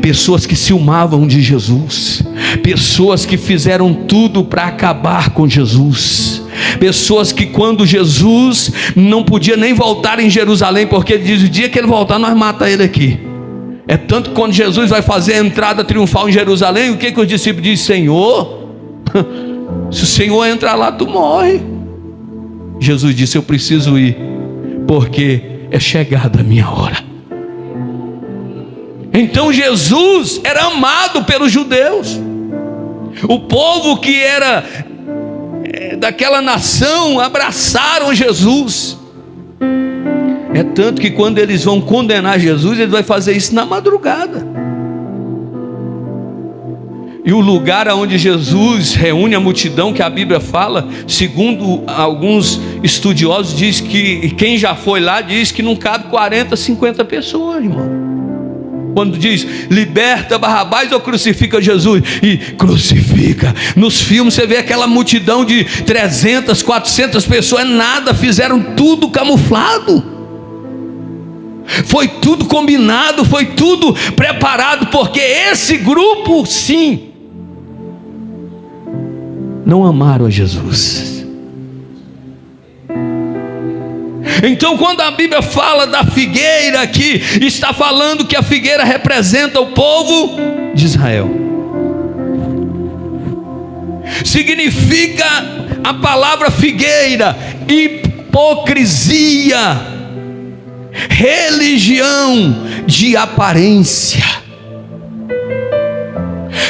pessoas que ciumavam de Jesus, pessoas que fizeram tudo para acabar com Jesus, pessoas que quando Jesus não podia nem voltar em Jerusalém, porque ele diz: o dia que ele voltar nós matamos ele aqui. É tanto que quando Jesus vai fazer a entrada triunfal em Jerusalém, o que os discípulos dizem? Senhor, se o Senhor entrar lá, tu morre. Jesus disse: eu preciso ir, porque é chegada a minha hora. Então Jesus era amado pelos judeus. O povo que era daquela nação abraçaram Jesus. É tanto que quando eles vão condenar Jesus, ele vai fazer isso na madrugada. E o lugar onde Jesus reúne a multidão, que a Bíblia fala, segundo alguns estudiosos, diz que quem já foi lá diz que não cabe 40, 50 pessoas, irmão. Quando diz liberta Barrabás ou crucifica Jesus, e crucifica. Nos filmes você vê aquela multidão de 300, 400 pessoas, nada, fizeram tudo camuflado. Foi tudo combinado, foi tudo preparado, porque esse grupo sim não amaram a Jesus. Então quando a Bíblia fala da figueira aqui, está falando que a figueira representa o povo de Israel. Significa a palavra figueira hipocrisia, religião de aparência.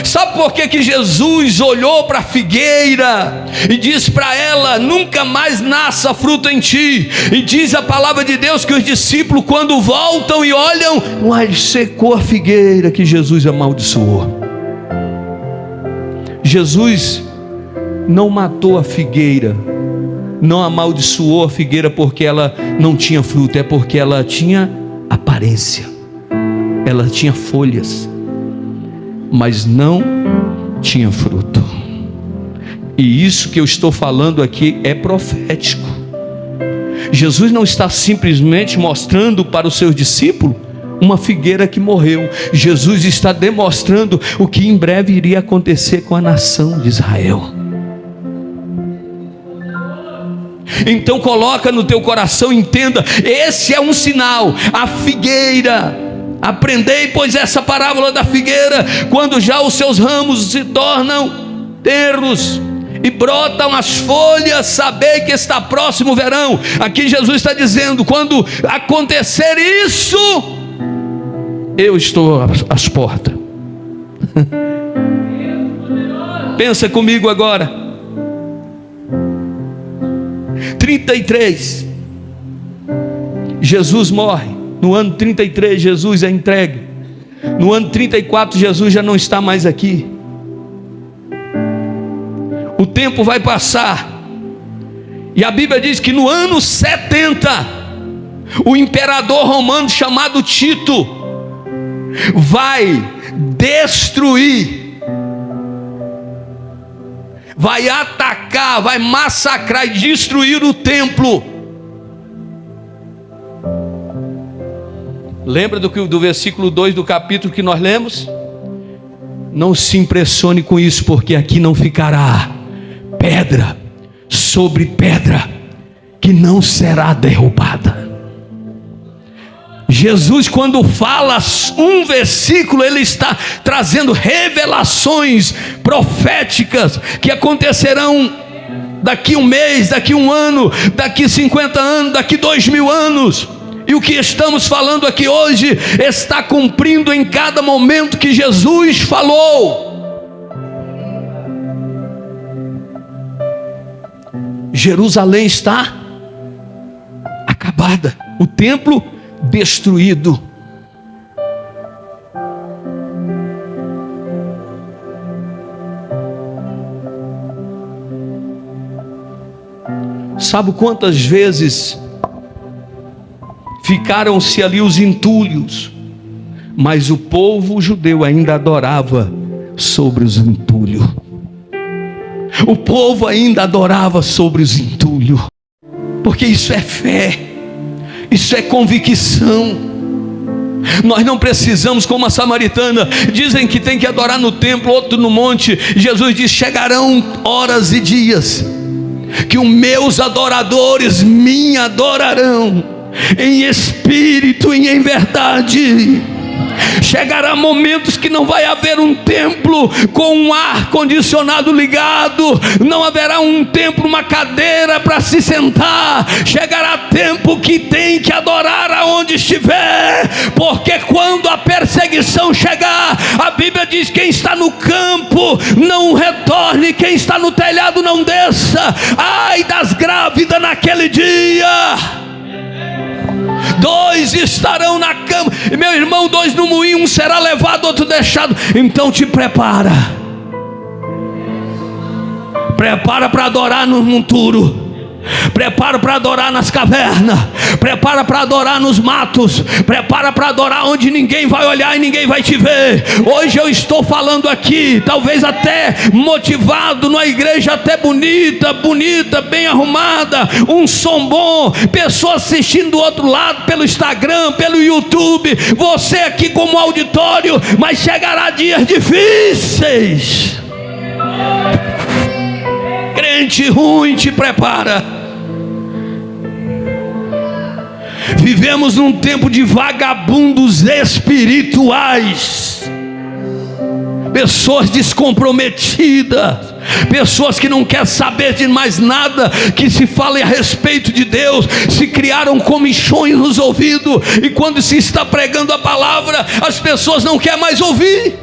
Sabe por que Jesus olhou para a figueira e disse para ela: nunca mais nasça fruto em ti? E diz a palavra de Deus que os discípulos, quando voltam e olham, uai, secou a figueira que Jesus amaldiçoou. Jesus não matou a figueira, não amaldiçoou a figueira porque ela não tinha fruto, é porque ela tinha aparência, ela tinha folhas, mas não tinha fruto. E isso que eu estou falando aqui é profético. Jesus não está simplesmente mostrando para os seus discípulos uma figueira que morreu. Jesus está demonstrando o que em breve iria acontecer com a nação de Israel. Então coloca no teu coração, entenda, esse é um sinal. A figueira Aprendei, pois, essa parábola da figueira: quando já os seus ramos se tornam tenros e brotam as folhas, sabei que está próximo o verão. Aqui Jesus está dizendo: quando acontecer isso, eu estou às portas. Pensa comigo agora. 33, Jesus morre. No ano 33 Jesus é entregue. No ano 34 Jesus já não está mais aqui. O tempo vai passar, e a Bíblia diz que no ano 70 o imperador romano chamado Tito vai destruir, vai atacar, vai massacrar e destruir o templo. Lembra do versículo 2 do capítulo que nós lemos? Não se impressione com isso, porque aqui não ficará pedra sobre pedra que não será derrubada. Jesus, quando fala um versículo, ele está trazendo revelações proféticas que acontecerão daqui um mês, daqui um ano, daqui 50 anos, daqui 2000 anos. E o que estamos falando aqui hoje está cumprindo em cada momento que Jesus falou. Jerusalém está acabada, o templo destruído. Sabe quantas vezes ficaram-se ali os entulhos, mas o povo judeu ainda adorava sobre os entulhos. O povo ainda adorava sobre os entulhos, porque isso é fé, isso é convicção. Nós não precisamos, como a samaritana, dizem que tem que adorar no templo, outro no monte. Jesus diz: chegarão horas e dias que os meus adoradores me adorarão em espírito e em verdade. Chegará momentos que não vai haver um templo com um ar condicionado ligado, não haverá um templo, uma cadeira para se sentar. Chegará tempo que tem que adorar aonde estiver, porque quando a perseguição chegar, a Bíblia diz: quem está no campo não retorne, quem está no telhado não desça. Ai das grávidas naquele dia. 2 estarão na cama, meu irmão, 2 no moinho, um será levado, outro deixado. Então te prepara para adorar no monturo, prepara para adorar nas cavernas, prepara para adorar nos matos, prepara para adorar onde ninguém vai olhar e ninguém vai te ver. Hoje eu estou falando aqui, talvez até motivado, numa igreja até bonita, bem arrumada, um som bom, pessoas assistindo do outro lado pelo Instagram, pelo YouTube, você aqui como auditório, mas chegará dias difíceis. Crente ruim, te prepara. Vivemos num tempo de vagabundos espirituais, pessoas descomprometidas, pessoas que não querem saber de mais nada que se fale a respeito de Deus, se criaram comichões nos ouvidos, e quando se está pregando a palavra, as pessoas não querem mais ouvir,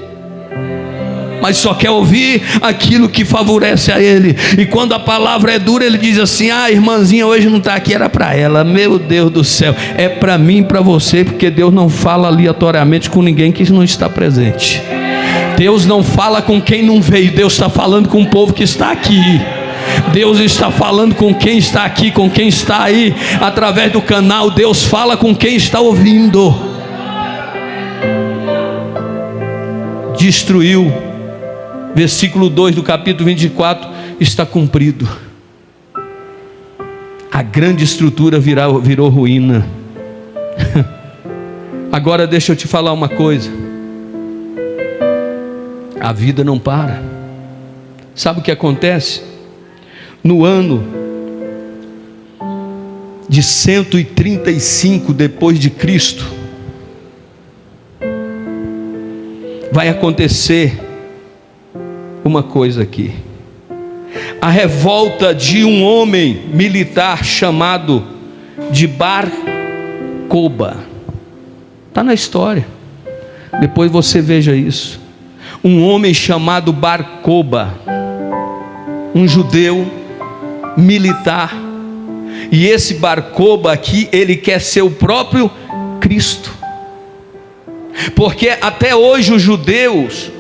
mas só quer ouvir aquilo que favorece a ele. E quando a palavra é dura, ele diz assim: ah, a irmãzinha hoje não está aqui, era para ela. Meu Deus do céu, é para mim e para você, porque Deus não fala aleatoriamente com ninguém que não está presente. Deus não fala com quem não veio, Deus está falando com o povo que está aqui. Deus está falando com quem está aqui, com quem está aí através do canal. Deus fala com quem está ouvindo. Destruiu. Versículo 2 do capítulo 24 está cumprido. A grande estrutura virou ruína. Agora deixa eu te falar uma coisa. A vida não para. Sabe o que acontece? No ano de 135 depois de Cristo, vai acontecer uma coisa aqui. A revolta de um homem militar chamado de Bar Koba. Está na história. Depois você veja isso. Um homem chamado Bar Koba, um judeu militar. E esse Bar Koba aqui, ele quer ser o próprio Cristo. Porque até hoje os judeus,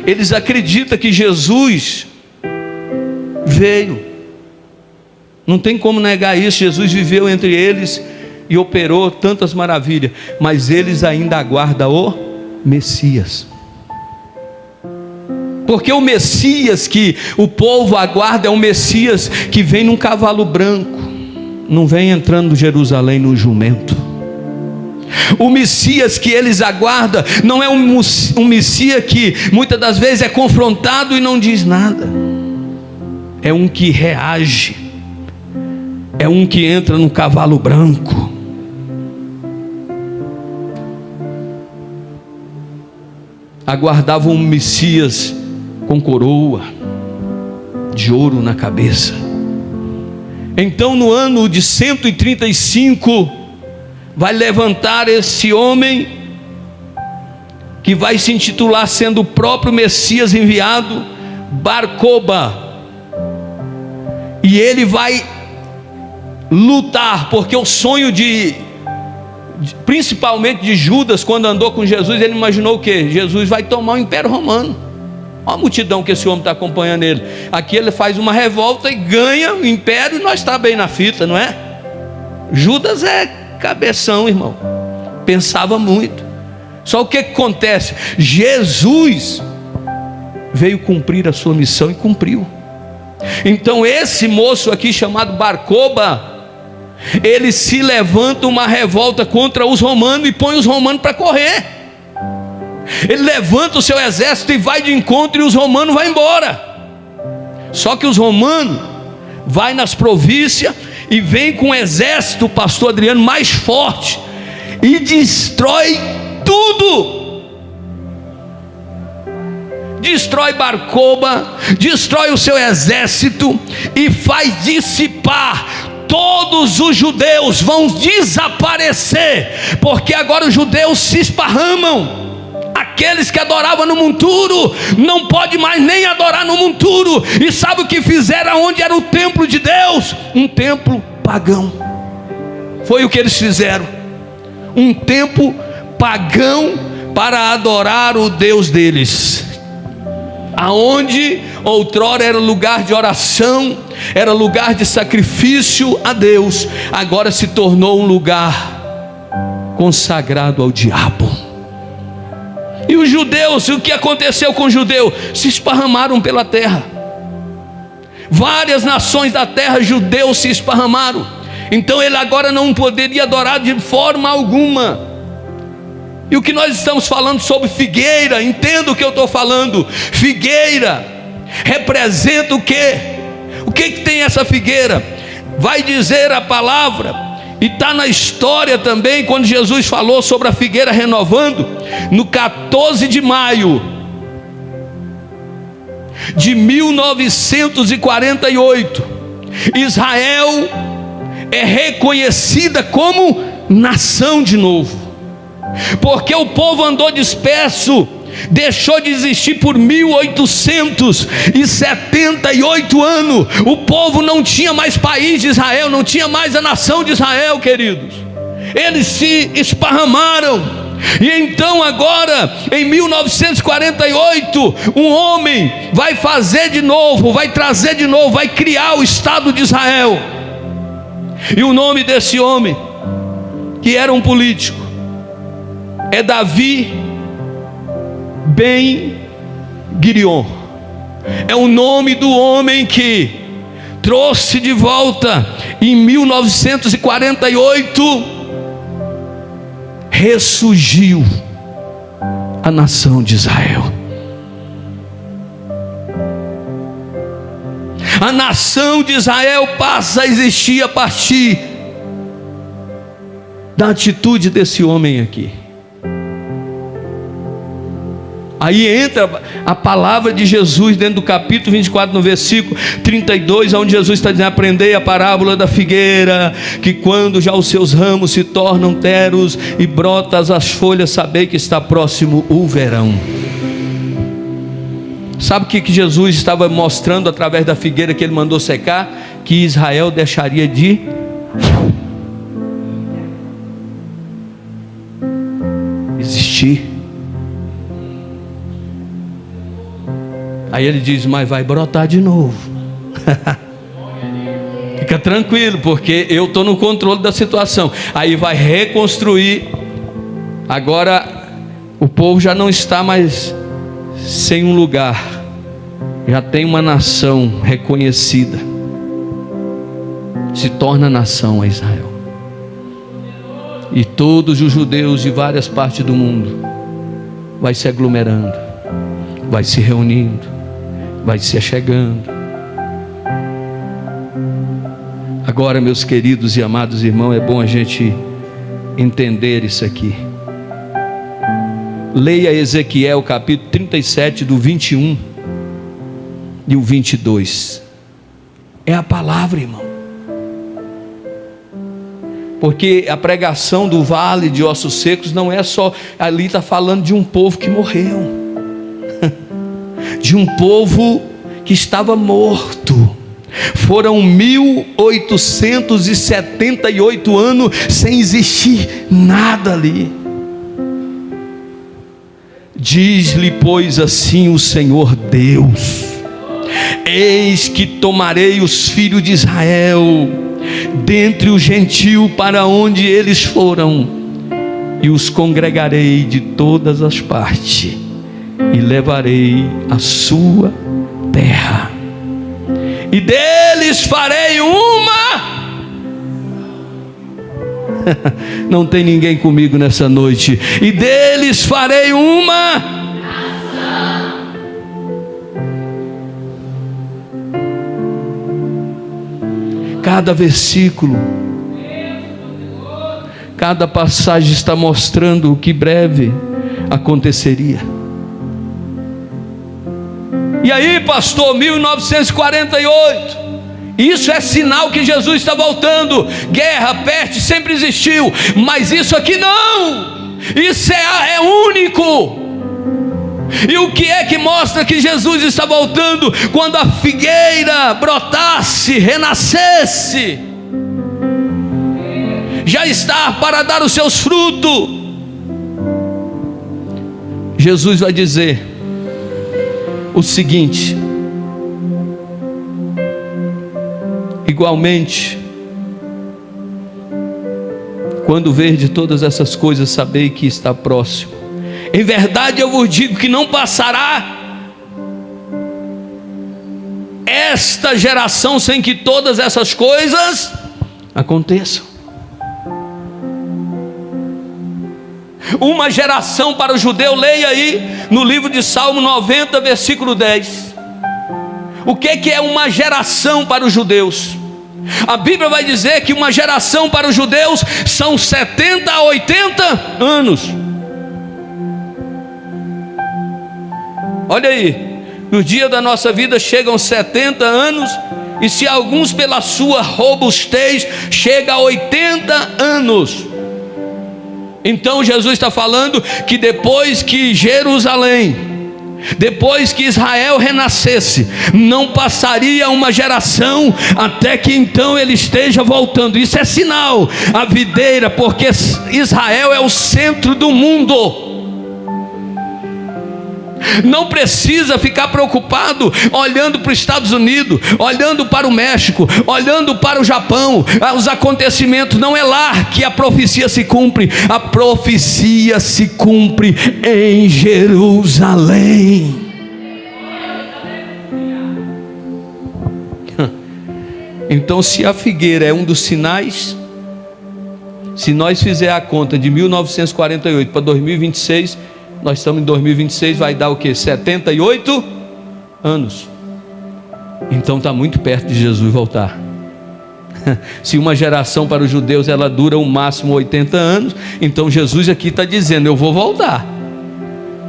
eles acreditam que Jesus veio. Não tem como negar isso. Jesus viveu entre eles e operou tantas maravilhas. Mas eles ainda aguardam o Messias. Porque o Messias que o povo aguarda é um Messias que vem num cavalo branco. Não vem entrando em Jerusalém no jumento. O Messias que eles aguardam não é um Messias que muitas das vezes é confrontado e não diz nada. É um que reage. É um que entra no cavalo branco. Aguardava um Messias com coroa de ouro na cabeça. Então no ano de 135 vai levantar esse homem que vai se intitular sendo o próprio Messias enviado, Bar Koba. E ele vai lutar, porque o sonho principalmente de Judas, quando andou com Jesus, ele imaginou o quê? Jesus vai tomar o Império Romano. Olha a multidão que esse homem está acompanhando ele. Aqui ele faz uma revolta e ganha o império, e nós está bem na fita, não é? Judas é cabeção, irmão. Pensava muito. Só o que acontece? Jesus veio cumprir a sua missão e cumpriu. Então esse moço aqui chamado Bar Koba, ele se levanta uma revolta contra os romanos e põe os romanos para correr. Ele levanta o seu exército e vai de encontro, e os romanos vão embora. Só que os romanos vai nas províncias e vem com o exército, pastor Adriano, mais forte, e destrói tudo. Destrói Bar Koba, destrói o seu exército e faz dissipar. Todos os judeus vão desaparecer, porque agora os judeus se esparramam. Aqueles que adoravam no monturo não pode mais nem adorar no monturo. E sabe o que fizeram onde era o templo de Deus? Um templo pagão. Foi o que eles fizeram. Um templo pagão para adorar o Deus deles. Aonde outrora era lugar de oração, era lugar de sacrifício a Deus, agora se tornou um lugar consagrado ao diabo. E os judeus, o que aconteceu com os judeus? Se esparramaram pela terra. Várias nações da terra, judeus se esparramaram. Então ele agora não poderia adorar de forma alguma. E o que nós estamos falando sobre figueira, entenda o que eu estou falando. Figueira representa o quê? O que tem essa figueira? Vai dizer a palavra, e está na história também, quando Jesus falou sobre a figueira renovando, no 14 de maio de 1948, Israel é reconhecida como nação de novo, porque o povo andou disperso, deixou de existir por 1878 anos. O povo não tinha mais país de Israel, não tinha mais a nação de Israel, queridos. Eles se esparramaram. E então agora, em 1948, um homem vai fazer de novo, vai trazer de novo, vai criar o Estado de Israel. E o nome desse homem, que era um político, é Davi Ben-Gurion. É o nome do homem que trouxe de volta em 1948, ressurgiu a nação de Israel. A nação de Israel passa a existir a partir da atitude desse homem aqui. Aí entra a palavra de Jesus dentro do capítulo 24, no versículo 32, onde Jesus está dizendo: aprendei a parábola da figueira, que quando já os seus ramos se tornam teros e brotas as folhas, sabei que está próximo o verão. Sabe o que Jesus estava mostrando através da figueira que ele mandou secar? Que Israel deixaria de existir. Aí ele diz: mas vai brotar de novo. Fica tranquilo, porque eu estou no controle da situação. Aí vai reconstruir. Agora o povo já não está mais sem um lugar, já tem uma nação reconhecida, se torna nação a Israel. E todos os judeus de várias partes do mundo vai se aglomerando, vai se reunindo, vai se achegando. Agora, meus queridos e amados irmãos, é bom a gente entender isso aqui. Leia Ezequiel capítulo 37, do 21 e o 22. É a palavra, irmão. Porque a pregação do vale de ossos secos não é só, ali está falando de um povo que morreu, de um povo que estava morto. Foram 1878 anos sem existir nada ali. Diz-lhe, pois, assim o Senhor Deus: eis que tomarei os filhos de Israel dentre o gentio para onde eles foram, e os congregarei de todas as partes, e levarei a sua terra, e deles farei uma. Não tem ninguém comigo nessa noite. E deles farei uma. Cada versículo, cada passagem está mostrando o que breve aconteceria. E aí, pastor, 1948, isso é sinal que Jesus está voltando. Guerra, peste sempre existiu, mas isso aqui não. Isso é único. E o que é que mostra que Jesus está voltando? Quando a figueira brotasse, renascesse, já está para dar os seus frutos. Jesus vai dizer o seguinte: igualmente, quando verde todas essas coisas, sabei que está próximo. Em verdade eu vos digo que não passará esta geração sem que todas essas coisas aconteçam. Uma geração para o judeu, leia aí no livro de Salmo 90, versículo 10. O que é uma geração para os judeus? A Bíblia vai dizer que uma geração para os judeus são 70 a 80 anos. Olha aí, no dia da nossa vida chegam 70 anos, e se alguns pela sua robustez chega a 80 anos. Então Jesus está falando que depois que Jerusalém, depois que Israel renascesse, não passaria uma geração até que então ele esteja voltando. Isso é sinal, a videira, porque Israel é o centro do mundo. Não precisa ficar preocupado olhando para os Estados Unidos, olhando para o México, olhando para o Japão. Os acontecimentos, não é lá que a profecia se cumpre. A profecia se cumpre em Jerusalém. Então, se a figueira é um dos sinais, se nós fizer a conta de 1948 para 2026, nós estamos em 2026, vai dar o que? 78 anos. Então está muito perto de Jesus voltar. Se uma geração para os judeus ela dura o máximo 80 anos, então Jesus aqui está dizendo: eu vou voltar.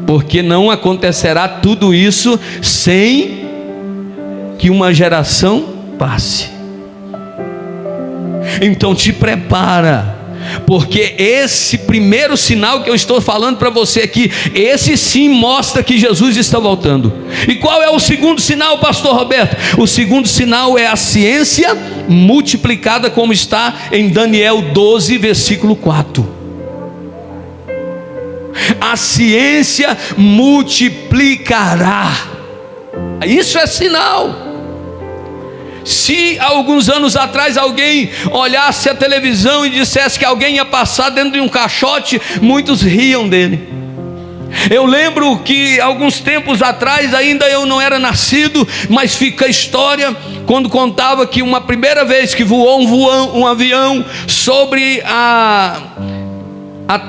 porque não acontecerá tudo isso sem que uma geração passe. Então te prepara, porque esse primeiro sinal que eu estou falando para você aqui, esse sim mostra que Jesus está voltando. E qual é o segundo sinal, pastor Roberto? O segundo sinal é a ciência multiplicada, como está em Daniel 12, versículo 4. A ciência multiplicará. Isso é sinal. Se alguns anos atrás alguém olhasse a televisão e dissesse que alguém ia passar dentro de um caixote, muitos riam dele. Eu lembro que alguns tempos atrás, ainda eu não era nascido, mas fica a história, quando contava que uma primeira vez que voou um avião sobre a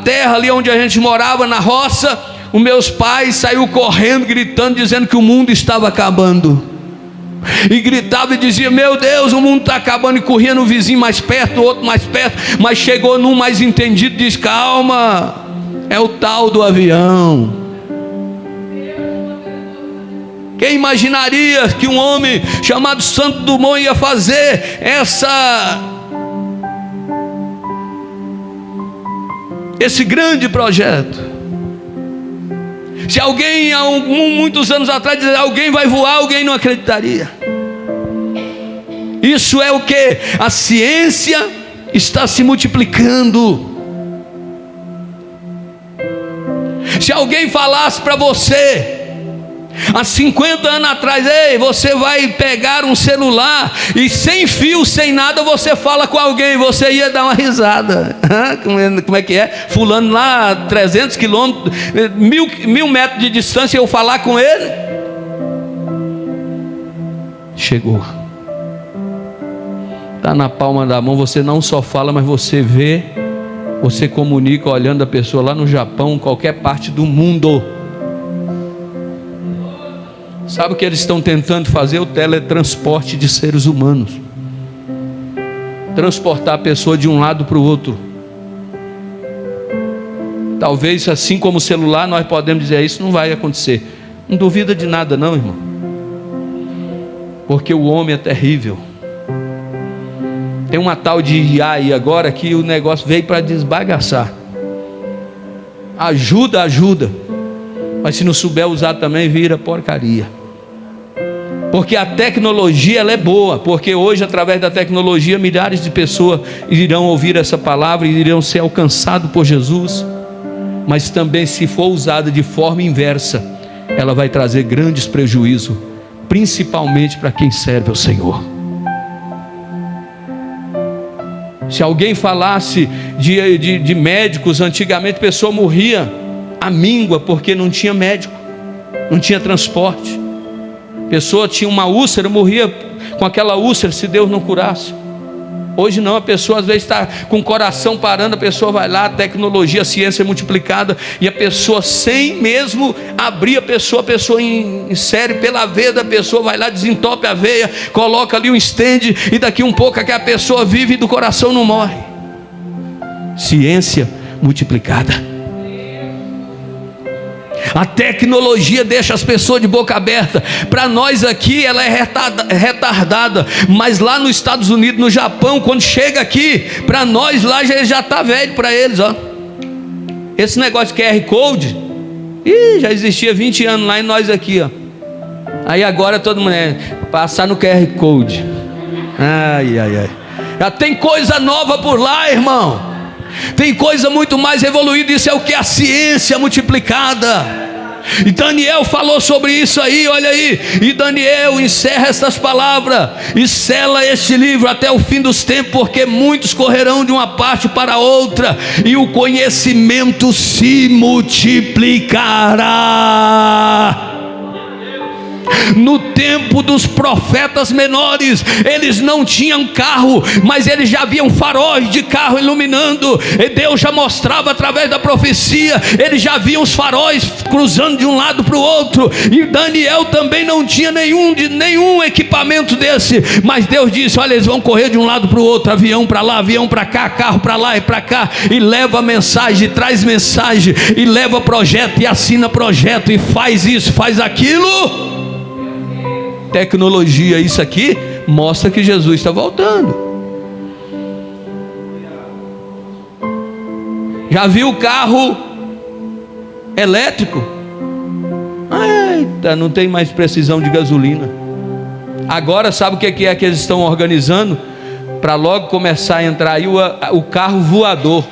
terra ali onde a gente morava, na roça, os meus pais saíram correndo, gritando, dizendo que o mundo estava acabando. E gritava e dizia: meu Deus, o mundo está acabando. E corria no vizinho mais perto, o outro mais perto. Mas chegou num mais entendido, diz: calma, é o tal do avião. Quem imaginaria que um homem chamado Santos Dumont ia fazer esse grande projeto? Se alguém, há muitos anos atrás, dizer alguém vai voar, alguém não acreditaria. Isso é o que? A ciência está se multiplicando. Se alguém falasse para você, há 50 anos atrás: ei, você vai pegar um celular e sem fio, sem nada, você fala com alguém, você ia dar uma risada. Como é que é? Fulano lá 300 quilômetros, 1000 metros de distância, eu falar com ele. Chegou, está na palma da mão. Você não só fala, mas você vê, você comunica olhando a pessoa lá no Japão, qualquer parte do mundo. Sabe o que eles estão tentando fazer? O teletransporte de seres humanos. Transportar a pessoa de um lado para o outro. Talvez assim como o celular, nós podemos dizer: isso não vai acontecer. Não duvida de nada não, irmão. Porque o homem é terrível. Tem uma tal de IA aí agora que o negócio veio para desbagaçar. Ajuda. Mas se não souber usar também, vira porcaria. Porque a tecnologia, ela é boa. Porque hoje, através da tecnologia, milhares de pessoas irão ouvir essa palavra e irão ser alcançados por Jesus. Mas também, se for usada de forma inversa, ela vai trazer grandes prejuízos, principalmente para quem serve ao Senhor. Se alguém falasse de médicos, antigamente a pessoa morria à míngua, porque não tinha médico, não tinha transporte. A pessoa tinha uma úlcera, morria com aquela úlcera se Deus não curasse. Hoje não, a pessoa às vezes está com o coração parando, a pessoa vai lá, a tecnologia, a ciência é multiplicada, e a pessoa, sem mesmo abrir a pessoa insere pela veia da pessoa, vai lá, desentope a veia, coloca ali um estende, e daqui um pouco a pessoa vive e do coração não morre. Ciência multiplicada. A tecnologia deixa as pessoas de boca aberta. Para nós aqui ela é retardada, mas lá nos Estados Unidos, no Japão, quando chega aqui, para nós lá já está velho para eles, ó. Esse negócio de QR Code, já existia 20 anos lá, e nós aqui, ó. Aí agora todo mundo passar no QR Code. Ai. Já tem coisa nova por lá, irmão. Tem coisa muito mais evoluída. Isso é o que? A ciência multiplicada. E Daniel falou sobre isso aí, olha aí. E Daniel encerra essas palavras e sela este livro até o fim dos tempos, porque muitos correrão de uma parte para outra, e o conhecimento se multiplicará. No tempo dos profetas menores, eles não tinham carro, mas eles já viam faróis de carro iluminando, e Deus já mostrava através da profecia, eles já viam os faróis cruzando de um lado para o outro, e Daniel também não tinha nenhum equipamento desse, mas Deus disse: olha, eles vão correr de um lado para o outro, avião para lá, avião para cá, carro para lá e para cá, e leva mensagem, traz mensagem, e leva projeto, e assina projeto, e faz isso, faz aquilo. Tecnologia, isso aqui mostra que Jesus está voltando. Já viu o carro elétrico? Eita, não tem mais precisão de gasolina. Agora sabe o que é que eles estão organizando? Para logo começar a entrar aí o carro voador.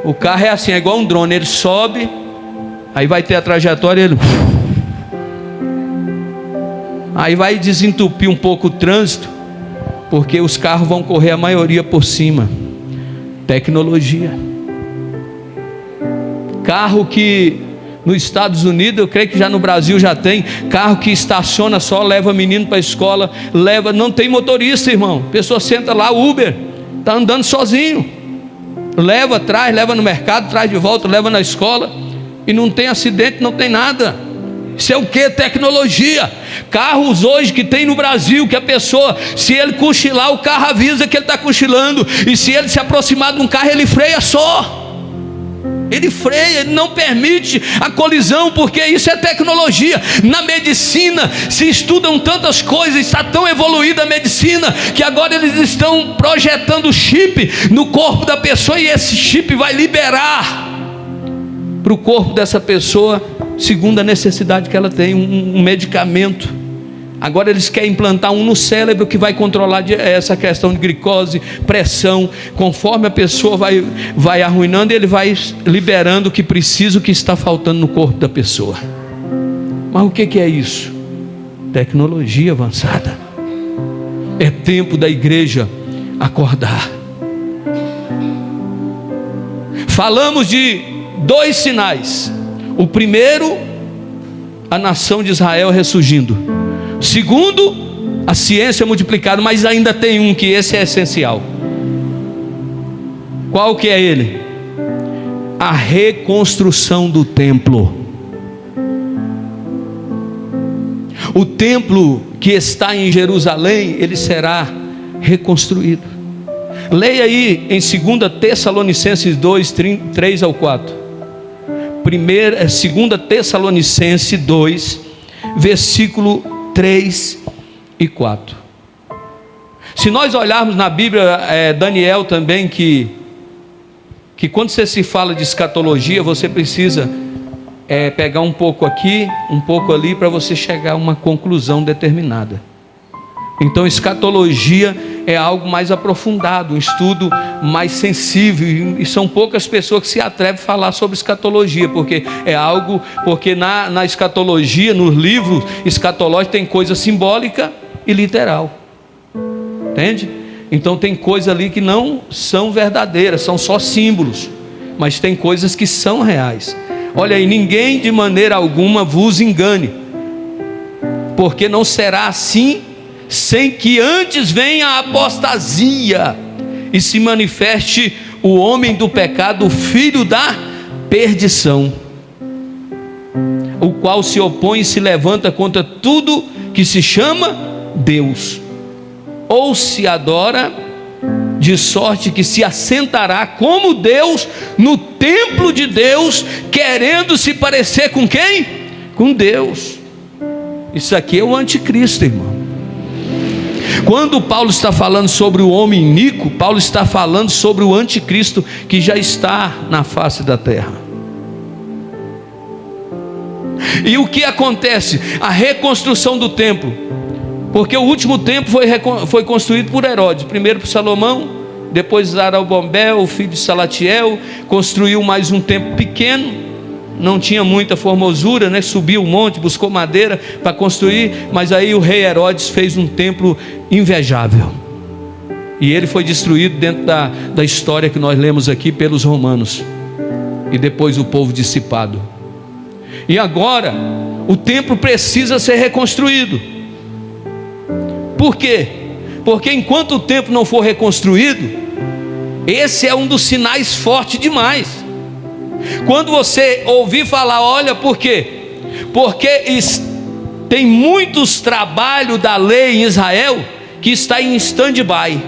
O carro é assim, é igual um drone, ele sobe, aí vai ter a trajetória, ele... aí vai desentupir um pouco o trânsito, porque os carros vão correr a maioria por cima. Tecnologia. Carro que nos Estados Unidos, eu creio que já no Brasil já tem, carro que estaciona só, leva menino para a escola, não tem motorista, irmão, a pessoa senta lá, Uber, está andando sozinho, traz, leva no mercado, traz de volta, leva na escola, e não tem acidente, não tem nada. Isso é o que? Tecnologia. Carros hoje que tem no Brasil, que a pessoa, se ele cochilar, o carro avisa que ele está cochilando, e se ele se aproximar de um carro, ele freia só. Ele freia, ele não permite a colisão, porque isso é tecnologia. Na medicina se estudam tantas coisas, está tão evoluída a medicina, que agora eles estão projetando chip no corpo da pessoa, e esse chip vai liberar para o corpo dessa pessoa, segundo a necessidade que ela tem, um medicamento. Agora eles querem implantar um no cérebro, que vai controlar essa questão de glicose, pressão. Conforme a pessoa vai arruinando, ele vai liberando o que precisa, o que está faltando no corpo da pessoa. Mas o que é isso? Tecnologia avançada. É tempo da igreja acordar. Falamos de 2 sinais. O primeiro, a nação de Israel ressurgindo. Segundo, a ciência multiplicada. Mas ainda tem um, que esse é essencial. Qual que é ele? A reconstrução do templo. O templo que está em Jerusalém, ele será reconstruído. Leia aí em 2 Tessalonicenses 2, 3 ao 4. 2 Tessalonicenses 2, versículo 3 e 4. Se nós olharmos na Bíblia, Daniel também, que quando você se fala de escatologia, você precisa pegar um pouco aqui, um pouco ali, para você chegar a uma conclusão determinada. Então escatologia é algo mais aprofundado, um estudo mais sensível, e são poucas pessoas que se atrevem a falar sobre escatologia, porque na escatologia, nos livros escatológicos, tem coisa simbólica e literal, entende? Então tem coisas ali que não são verdadeiras, são só símbolos, mas tem coisas que são reais. Olha aí, ninguém de maneira alguma vos engane, porque não será assim, sem que antes venha a apostasia e se manifeste o homem do pecado, o filho da perdição, o qual se opõe e se levanta contra tudo que se chama Deus, ou se adora, de sorte que se assentará como Deus no templo de Deus, querendo se parecer com quem? Com Deus. Isso aqui é o anticristo, irmão. Quando Paulo está falando sobre o homem iníquo, Paulo está falando sobre o anticristo que já está na face da terra. E o que acontece? A reconstrução do templo, porque o último templo foi construído por Herodes, primeiro por Salomão, depois Zarabombel, o filho de Salatiel, construiu mais um templo pequeno, não tinha muita formosura, né? Subiu um monte, buscou madeira para construir, mas aí o rei Herodes fez um templo invejável, e ele foi destruído dentro da história que nós lemos aqui pelos romanos, e depois o povo dissipado. E agora O templo precisa ser reconstruído. Por quê? Porque enquanto o templo não for reconstruído, esse é um dos sinais fortes demais. Quando você ouvir falar, olha, por quê? Porque tem muitos trabalhos da lei em Israel que está em stand-by,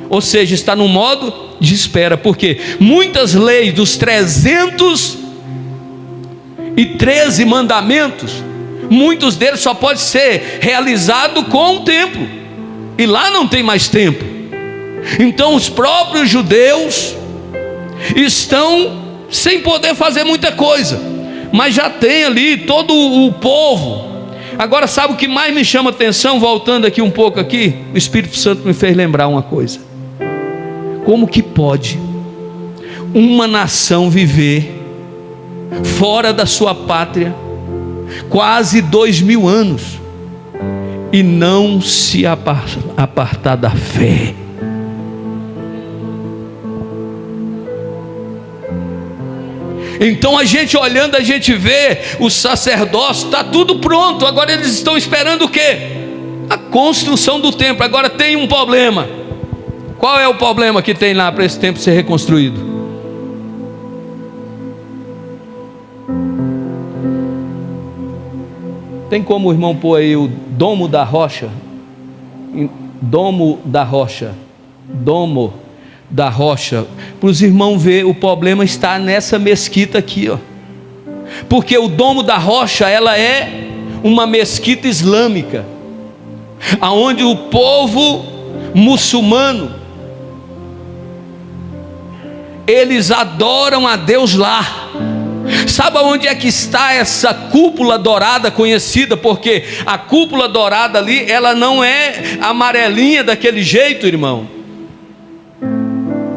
ou seja, está no modo de espera, porque muitas leis dos 313 mandamentos, muitos deles só pode ser realizado com o templo, e lá não tem mais templo. Então os próprios judeus estão sem poder fazer muita coisa, mas já tem ali todo o povo. Agora, sabe o que mais me chama a atenção? Voltando aqui um pouco aqui, o Espírito Santo me fez lembrar uma coisa. Como que pode uma nação viver fora da sua pátria quase 2000 anos e não se apartar da fé? Então a gente olhando, a gente vê o sacerdócio, está tudo pronto, agora eles estão esperando o quê? A construção do templo. Agora tem um problema. Qual é o problema que tem lá para esse templo ser reconstruído? Tem como o irmão pôr aí o domo da rocha? Domo da rocha. Domo da rocha, para os irmãos ver, o problema está nessa mesquita aqui, ó. Porque o domo da rocha, ela é uma mesquita islâmica, aonde o povo muçulmano, eles adoram a Deus lá. Sabe onde é que está essa cúpula dourada conhecida? Porque a cúpula dourada ali, ela não é amarelinha daquele jeito, irmão.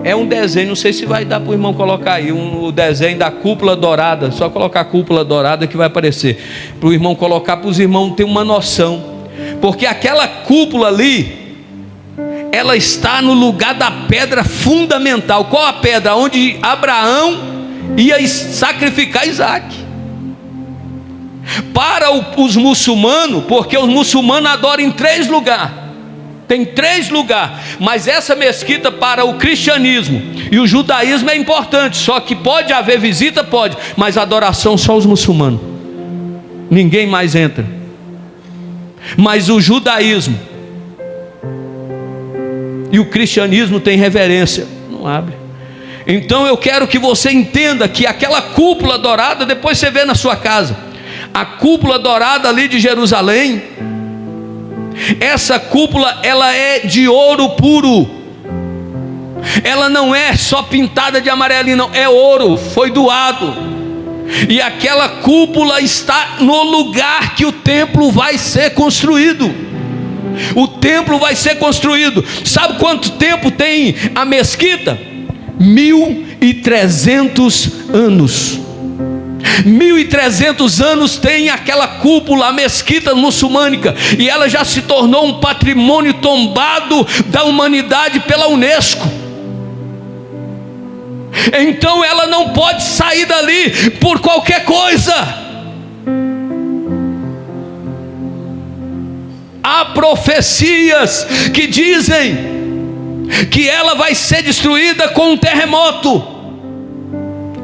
É um desenho, não sei se vai dar para o irmão colocar aí o desenho da cúpula dourada. Só colocar a cúpula dourada que vai aparecer, para o irmão colocar, para os irmãos terem uma noção. Porque aquela cúpula ali, ela está no lugar da pedra fundamental. Qual a pedra? Onde Abraão ia sacrificar Isaac. Para os muçulmanos, porque os muçulmanos adoram em 3 lugares. Tem 3 lugares, mas essa mesquita para o cristianismo e o judaísmo é importante. Só que pode haver visita, pode, mas adoração só os muçulmanos, ninguém mais entra. Mas o judaísmo e o cristianismo tem reverência, não abre. Então eu quero que você entenda que aquela cúpula dourada, depois você vê na sua casa, a cúpula dourada ali de Jerusalém, essa cúpula, ela é de ouro puro. Ela não é só pintada de amarelinho, não, é ouro, foi doado. E aquela cúpula está no lugar que o templo vai ser construído. O templo vai ser construído. Sabe quanto tempo tem a mesquita? 1300 anos. 1300 anos tem aquela cúpula, a mesquita muçulmânica, e ela já se tornou um patrimônio tombado da humanidade pela Unesco. Então ela não pode sair dali por qualquer coisa. Há profecias que dizem que ela vai ser destruída com um terremoto.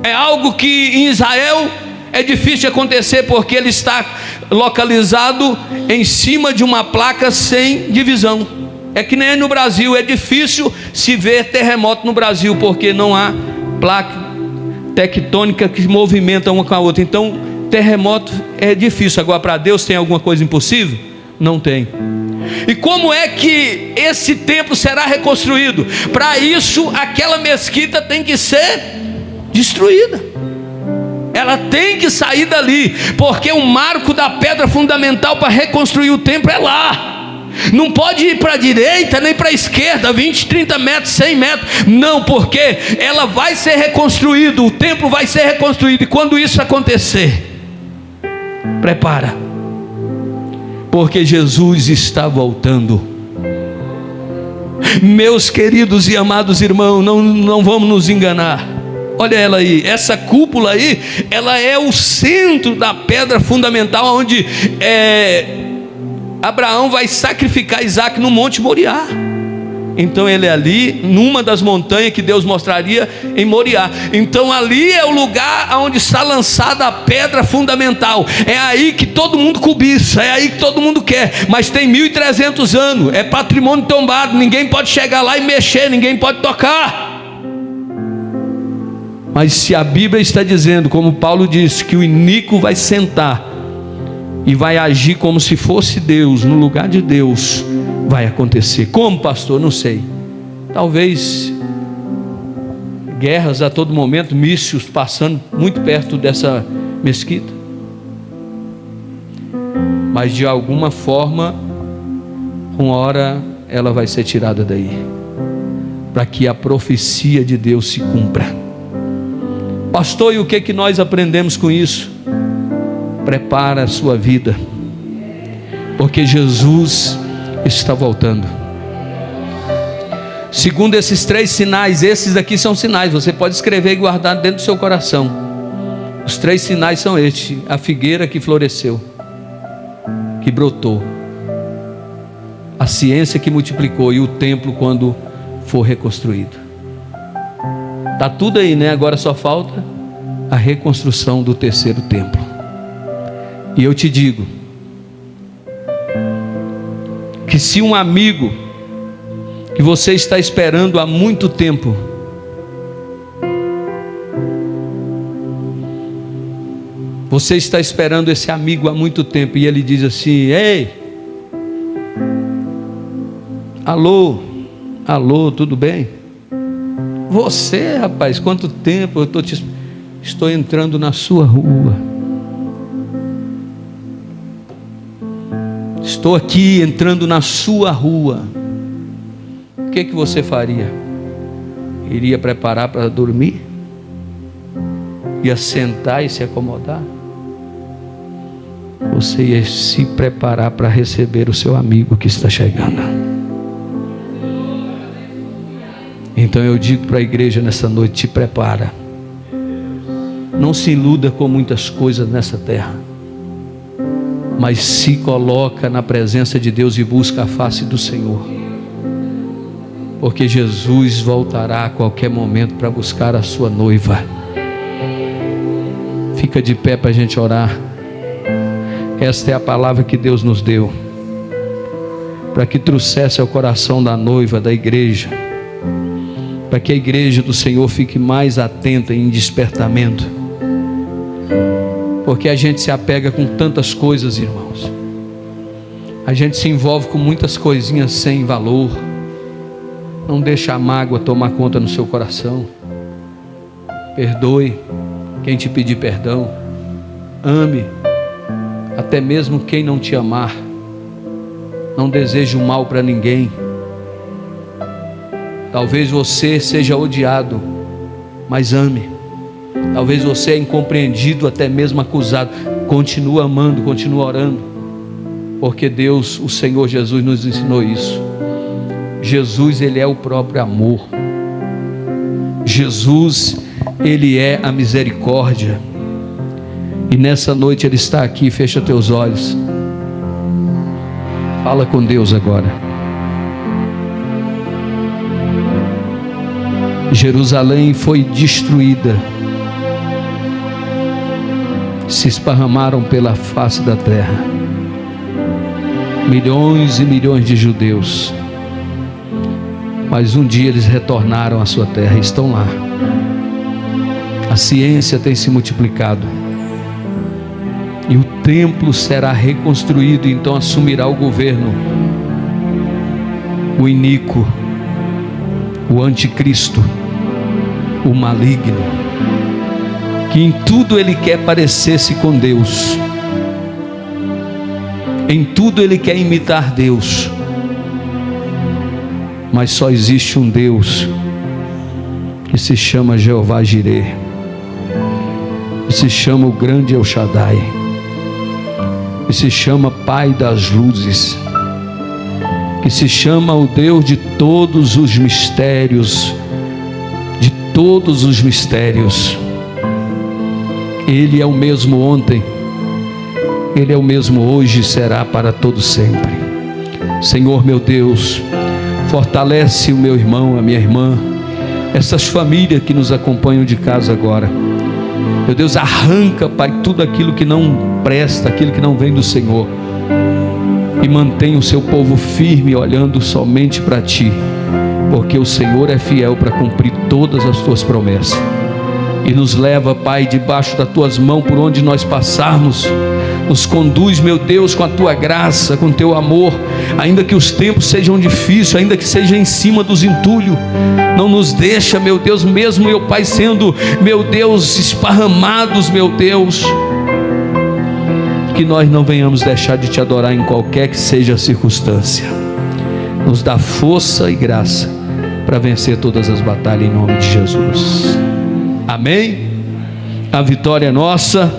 É algo que em Israel é difícil de acontecer, porque ele está localizado em cima de uma placa sem divisão. É que nem no Brasil, é difícil se ver terremoto no Brasil, porque não há placa tectônica que movimenta uma com a outra. Então terremoto é difícil. Agora, para Deus tem alguma coisa impossível? Não tem. E como é que esse templo será reconstruído? Para isso, aquela mesquita tem que ser destruída. Ela tem que sair dali, porque o marco da pedra fundamental para reconstruir o templo é lá. Não pode ir para a direita nem para a esquerda, 20, 30 metros, 100 metros. Não, porque ela vai ser reconstruída, o templo vai ser reconstruído. E quando isso acontecer, prepara, porque Jesus está voltando. Meus queridos e amados irmãos, não vamos nos enganar. Olha ela aí, essa cúpula aí, ela é o centro da pedra fundamental, onde Abraão vai sacrificar Isaac no Monte Moriá. Então ele é ali, numa das montanhas que Deus mostraria em Moriá. Então ali é o lugar onde está lançada a pedra fundamental. É aí que todo mundo cobiça, é aí que todo mundo quer. Mas tem 1300 anos, é patrimônio tombado, ninguém pode chegar lá e mexer, ninguém pode tocar. Mas se a Bíblia está dizendo, como Paulo disse, que o iníquo vai sentar e vai agir como se fosse Deus, no lugar de Deus, vai acontecer. Como, pastor? Não sei. Talvez guerras a todo momento, mísseis passando muito perto dessa mesquita. Mas de alguma forma, uma hora ela vai ser tirada daí, para que a profecia de Deus se cumpra. Pastor, e o que nós aprendemos com isso? Prepara a sua vida, porque Jesus está voltando. Segundo esses 3 sinais, esses aqui são sinais, você pode escrever e guardar dentro do seu coração. Os 3 sinais são estes: a figueira que floresceu, que brotou, a ciência que multiplicou, e o templo quando for reconstruído. Está tudo aí, né? Agora só falta a reconstrução do 3º templo. E eu te digo que se um amigo que você está esperando há muito tempo, você está esperando esse amigo há muito tempo, e ele diz assim: ei, alô, tudo bem? Você, rapaz, quanto tempo eu estou entrando na sua rua, estou aqui entrando na sua rua. O que você faria? Iria preparar para dormir? Ia sentar e se acomodar? Você ia se preparar para receber o seu amigo que está chegando. Então eu digo para a igreja nessa noite: te prepara. Não se iluda com muitas coisas nessa terra, mas se coloca na presença de Deus e busca a face do Senhor, porque Jesus voltará a qualquer momento para buscar a sua noiva. Fica de pé para a gente orar. Esta é a palavra que Deus nos deu, para que trouxesse ao coração da noiva, da igreja, para que a igreja do Senhor fique mais atenta em despertamento, porque a gente se apega com tantas coisas, irmãos. A gente se envolve com muitas coisinhas sem valor. Não deixa a mágoa tomar conta no seu coração. Perdoe quem te pedir perdão. Ame até mesmo quem não te amar. Não deseje o mal para ninguém. Talvez você seja odiado, mas ame. Talvez você é incompreendido, até mesmo acusado. Continua amando, continua orando, porque Deus, o Senhor Jesus, nos ensinou isso. Jesus, Ele é o próprio amor. Jesus, Ele é a misericórdia. E nessa noite Ele está aqui. Fecha teus olhos. Fala com Deus agora. Jerusalém foi destruída, se esparramaram pela face da terra milhões e milhões de judeus, mas um dia eles retornaram à sua terra, estão lá. A ciência tem se multiplicado e o templo será reconstruído, e então assumirá o governo o iníquo, o anticristo, o maligno, que em tudo ele quer parecer-se com Deus, em tudo ele quer imitar Deus, mas só existe um Deus que se chama Jeová Jireh, que se chama o grande El Shaddai, que se chama Pai das luzes, que se chama o Deus de todos os mistérios, de todos os mistérios. Ele é o mesmo ontem, Ele é o mesmo hoje e será para todo sempre. Senhor meu Deus, fortalece o meu irmão, a minha irmã, essas famílias que nos acompanham de casa agora. Meu Deus, arranca, Pai, tudo aquilo que não presta, aquilo que não vem do Senhor, e mantém o seu povo firme, olhando somente para Ti, porque o Senhor é fiel para cumprir todas as Tuas promessas. E nos leva, Pai, debaixo das Tuas mãos, por onde nós passarmos. Nos conduz, meu Deus, com a Tua graça, com o Teu amor, ainda que os tempos sejam difíceis, ainda que seja em cima dos entulhos. Não nos deixa, meu Deus, mesmo, meu Pai, sendo, meu Deus, esparramados, meu Deus, que nós não venhamos deixar de Te adorar em qualquer que seja a circunstância. Nos dá força e graça para vencer todas as batalhas em nome de Jesus. Amém? A vitória é nossa.